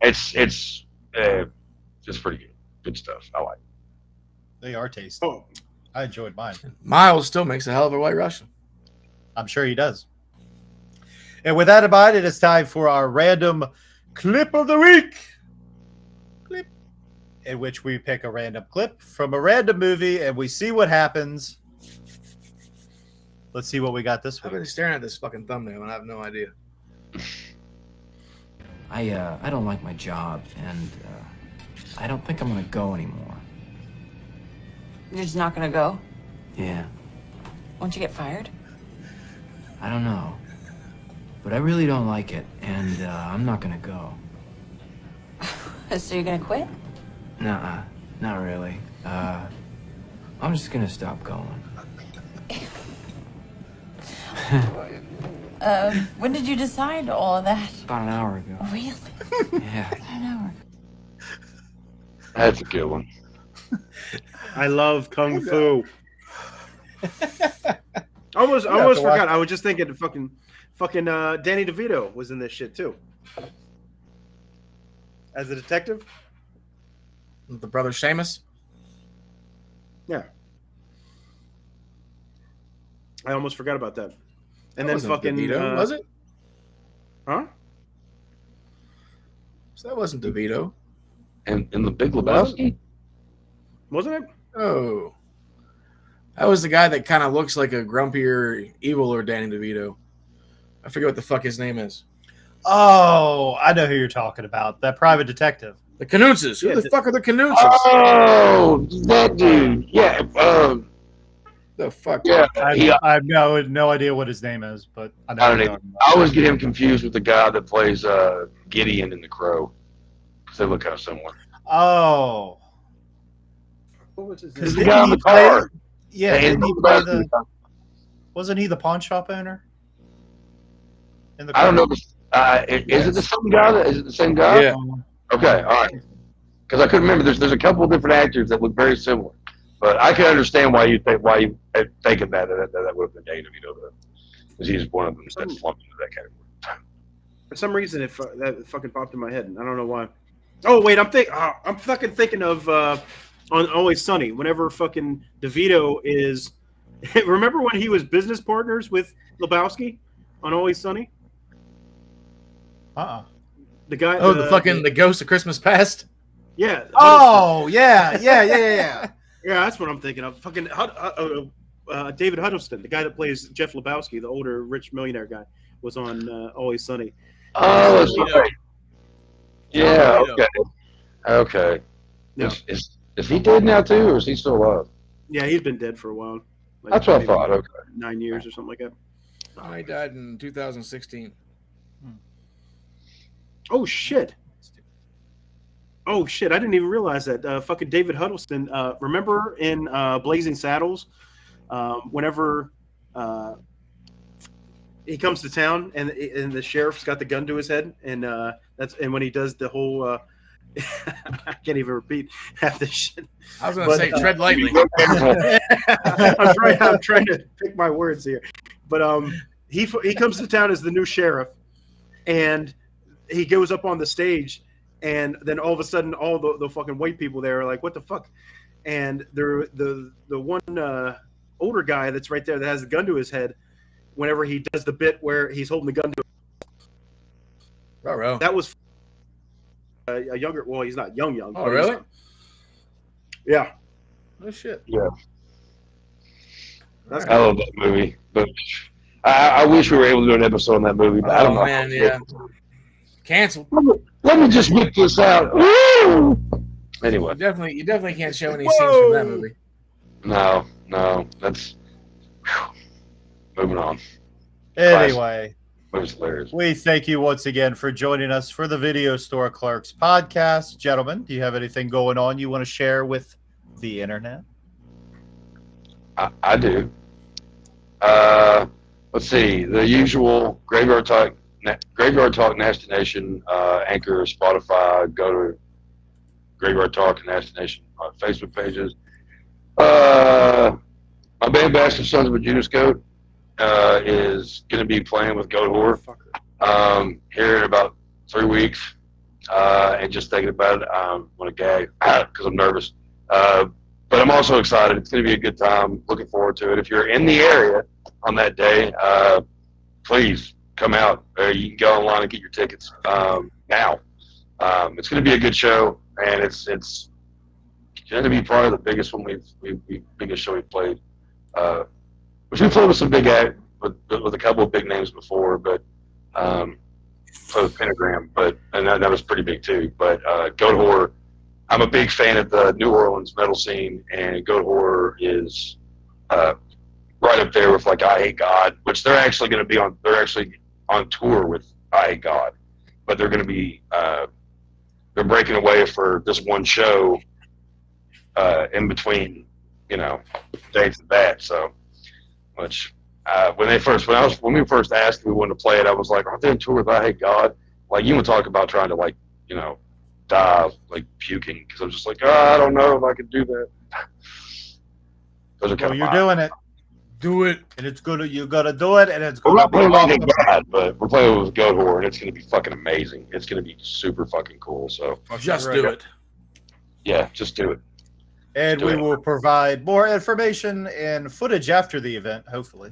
it's pretty good. Good stuff. I like it. They are tasty. Oh, I enjoyed mine. Miles still makes a hell of a White Russian. I'm sure he does. And with that in mind, it is time for our random clip of the week. Clip. In which we pick a random clip from a random movie and we see what happens. Let's see what we got this I've week. been staring at this fucking thumbnail, and I have no idea. I don't like my job, and I don't think I'm gonna go anymore. You're just not gonna go? Yeah, Won't you get fired? I don't know. But I really don't like it, and I'm not gonna go. So you're gonna quit? Nuh-uh, not really. I'm just gonna stop going. When did you decide all of that? About an hour ago. Really? Yeah. An hour. That's a good one. I love Kung Fu. I almost forgot. I was just thinking fucking Danny DeVito was in this shit too. As a detective? The brother Seamus. Yeah. I almost forgot about that. And That then wasn't fucking DeVito, was it? Huh? So that wasn't DeVito. And in the Big Lebowski? Wasn't it? Oh. That was the guy that kind of looks like a grumpier, eviler Danny DeVito. I forget what the fuck his name is. Oh, I know who you're talking about. That private detective. The Knutzes. Who Yeah, the fuck are the Knutzes? Oh, that dude. Yeah. The fuck? Yeah. I have no idea what his name is, but I know I who don't you're know. talking I about. always get him confused with the guy that plays Gideon in The Crow. Because they look kind of similar. Oh. What was his It's name? the guy in the car. Yeah, And didn't he play wasn't he the pawn shop owner? In the I don't know. Is it the same guy? Is it the same guy? Yeah. Okay, all right. Because I couldn't remember. There's a couple of different actors that look very similar, but I can understand why you had taken that would have been Danny DeVito, because he's one of them that's lumped into that category. For some reason, that fucking popped in my head. I don't know why. Oh wait, I'm fucking thinking of on Always Sunny. Whenever fucking DeVito is, remember when he was business partners with Lebowski on Always Sunny? The guy. Oh, the Ghost of Christmas Past? Yeah. Oh, yeah. Yeah, that's what I'm thinking of. Fucking David Huddleston, the guy that plays Jeff Lebowski, the older rich millionaire guy, was on Always Sunny. Oh, that's right. Yeah. DeVito. Okay. Yeah. Is he dead now too, or is he still alive? Yeah, he's been dead for a while. Like That's what I maybe thought. Okay. 9 years or something like that. Oh, he died in 2016. Oh shit! I didn't even realize that. Fucking David Huddleston. Remember in Blazing Saddles, whenever he comes to town, and the sheriff's got the gun to his head, and when he does the whole. I can't even repeat half this shit. I was going to say, tread lightly. I'm trying to pick my words here, but he comes to town as the new sheriff, and he goes up on the stage, and then all of a sudden, all the fucking white people there are like, "What the fuck?" And the one older guy that's right there that has the gun to his head, whenever he does the bit where he's holding the gun to, that was. A younger, well, he's not young. Oh, really? Yeah. Oh, shit. Yeah. That's I love that movie, but I wish we were able to do an episode on that movie, but I don't know. Man, yeah. Canceled. Let me just whip this out. Woo! Anyway. You definitely can't show any scenes from that movie. No, that's moving on. Anyway, Hilarious. we thank you once again for joining us for the Video Store Clerks podcast. Gentlemen, do you have anything going on you want to share with the internet? I do. Let's see. The usual Graveyard Talk, Nasty Nation, Anchor, Spotify. Go to Graveyard Talk and Nasty Nation Facebook pages. My band Bastard Sons of a Judas Goat is going to be playing with Goat Whore here in about 3 weeks. And just thinking about it, I want to gag because I'm nervous. But I'm also excited. It's going to be a good time. Looking forward to it. If you're in the area on that day, please come out. You can go online and get your tickets now. It's going to be a good show, and it's going to be probably the biggest one biggest show we've played. Which we played with some big act with a couple of big names before, but for the Pentagram, and that was pretty big too. But Goat Whore, I'm a big fan of the New Orleans metal scene, and Goat Whore is right up there with like I Hate God, which they're actually going to be on. They're actually on tour with I Hate God, but they're going to be they're breaking away for this one show in between, dates of that. So, which when we first asked if we wanted to play it, I was like, aren't they on tour with I Hate God? Like, you would talk about trying to die like puking, because I was just like, I don't know if I could do that. Those are kind of You're doing it. Do it. And it's good. You got to do it, and it's We're going to not be playing I awesome. Hate God, but we're playing with Goat Whore, and it's going to be fucking amazing. It's going to be super fucking cool. So Just do it. Yeah, just do it. And do we it. will provide more information and footage after the event, hopefully.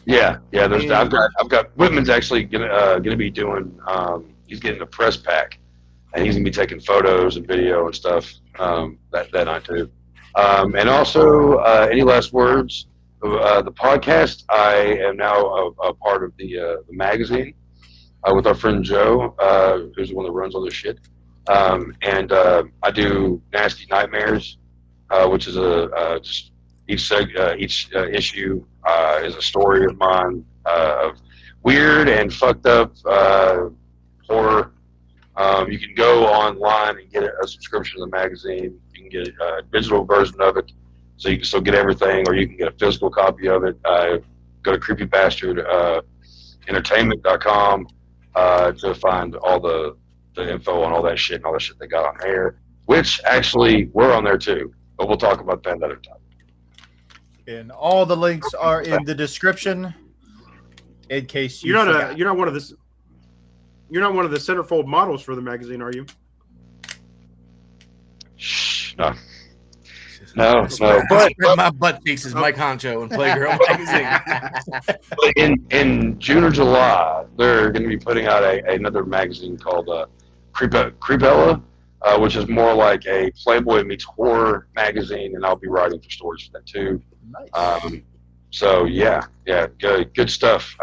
Yeah. I've got Whitman's actually gonna be doing. He's getting a press pack, and he's gonna be taking photos and video and stuff that night too. And also, Any Last Words, the podcast. I am now a part of the magazine with our friend Joe, who's the one that runs all this shit. And I do Nasty Nightmares, which is just each issue is a story of mine of weird and fucked up horror. You can go online and get a subscription to the magazine. You can get a digital version of it, so you can still get everything, or you can get a physical copy of it. Go to creepybastard.entertainment.com to find all the info on all that shit and all that shit they got on there, which actually we're on there too, but we'll talk about that another time. And all the links are in the description. In case you're not one of the centerfold models for the magazine, are you? Shh, no. But My butt cheeks is Mike Honcho and Playgirl magazine. in June or July, they're going to be putting out another magazine called Creepella, which is more like a Playboy meets horror magazine, and I'll be writing for stories for that too. Nice. So yeah, good stuff.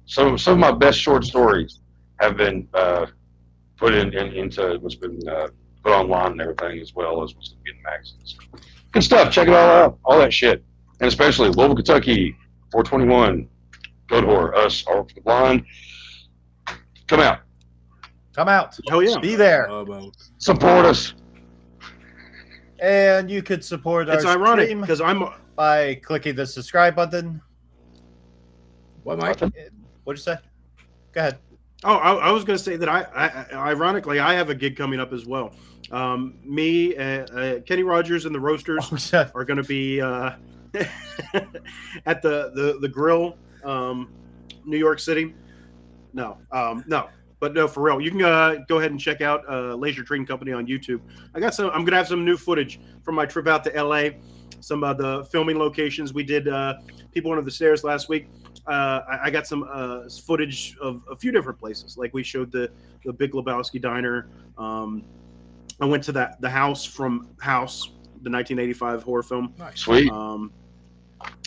Some of my best short stories have been put into what's been put online and everything, as well as what's in magazines. Good stuff. Check it all out. All that shit, and especially Louisville, Kentucky, 421, Goat Whore, us, All for the Blind. Come out. Come out. Hell yeah. Be there. Support us. And you could support It's our ironic stream because I'm by clicking the subscribe button. What, Mike? What'd you say? Go ahead. Oh, I was going to say that I ironically, I have a gig coming up as well. Me, Kenny Rogers and the Roasters are going to be at the Grill, New York City. No, but no, for real. You can go ahead and check out Leasure Trading Company on YouTube. I'm going to have some new footage from my trip out to LA. Some of the filming locations we did. People Under the Stairs last week. I got some footage of a few different places. Like we showed the Big Lebowski diner. I went to the house from House, the 1985 horror film. Nice. Sweet.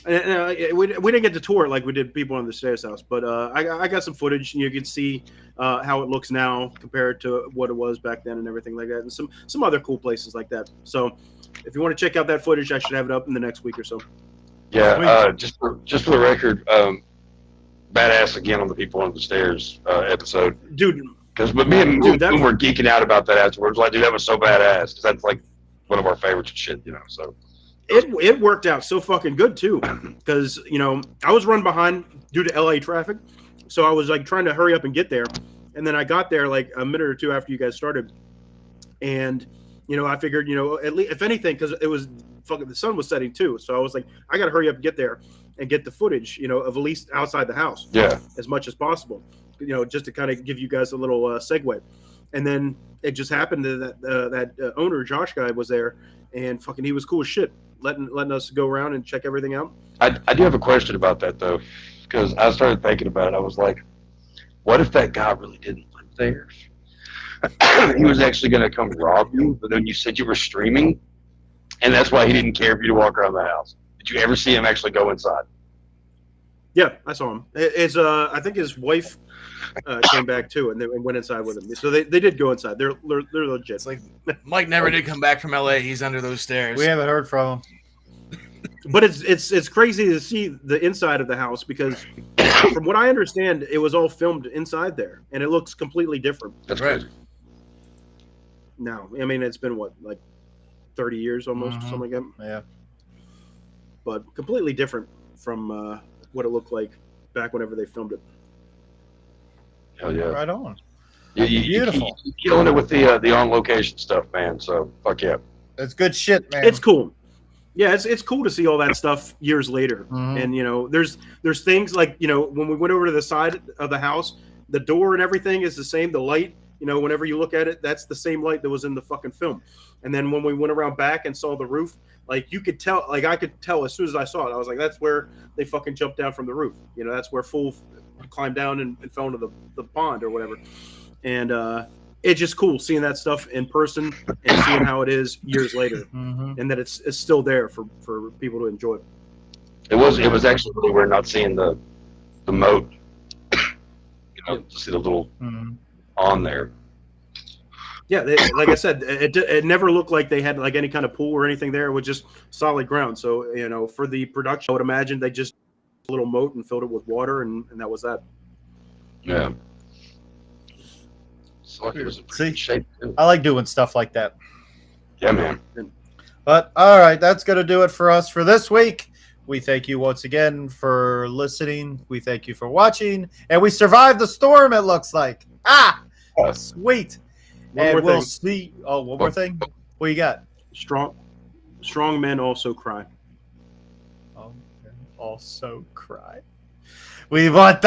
We didn't get to tour it like we did People Under the Stairs house, but I got some footage, and you can see how it looks now compared to what it was back then and everything like that, and some other cool places like that. So if you want to check out that footage, I should have it up in the next week or so. Yeah, just for the record, badass again on the People Under the Stairs episode, Dude. Because me and Moon were geeking out about that afterwards. Like, dude, that was so badass. Because that's like one of our favorites and shit, So it worked out so fucking good too. Because I was run behind due to LA traffic, so I was like trying to hurry up and get there, and then I got there like a minute or two after you guys started, and I figured at least if anything, because it was fucking the sun was setting too, so I was like I gotta hurry up and get there and get the footage of at least outside the house as much as possible. Just to kind of give you guys a little segue. And then it just happened that owner, Josh guy, was there, and fucking he was cool as shit, letting us go around and check everything out. I do have a question about that, though, because I started thinking about it. I was like, what if that guy really didn't live there? He was actually going to come rob you, but then you said you were streaming, and that's why he didn't care for you to walk around the house. Did you ever see him actually go inside? Yeah, I saw him. I think his wife came back too, and they went inside with him. So they did go inside. They're legit. It's like Mike never did come back from LA. He's under those stairs. We haven't heard from him. But it's crazy to see the inside of the house, because from what I understand, it was all filmed inside there, and it looks completely different. That's right. crazy. Now, I mean, it's been what, like 30 years almost, something like that. Yeah. But completely different from what it looked like back whenever they filmed it. Hell yeah. Right on. Beautiful. You're killing it with the on location stuff, man. So fuck yeah. That's good shit, man. It's cool. Yeah, it's cool to see all that stuff years later. And there's things like when we went over to the side of the house, the door and everything is the same. The light, whenever you look at it, that's the same light that was in the fucking film. And then when we went around back and saw the roof, like you could tell, like I could tell as soon as I saw it, I was like, that's where they fucking jumped down from the roof. That's where Fool climbed down and fell into the pond or whatever. And it's just cool seeing that stuff in person and seeing how it is years later, and that it's still there for people to enjoy. It was actually really weird not seeing the moat. To see the little on there. Yeah, like I said, it never looked like they had like any kind of pool or anything there. It was just solid ground. So for the production, I would imagine they just a little moat and filled it with water, and that was that. Yeah. So like it was in pretty good shape too. I like doing stuff like that. Yeah, man. But all right, that's going to do it for us for this week. We thank you once again for listening. We thank you for watching. And we survived the storm, it looks like. Sweet. And we'll see. Oh, one more thing. What you got? Strong men also cry. Also cry. We want the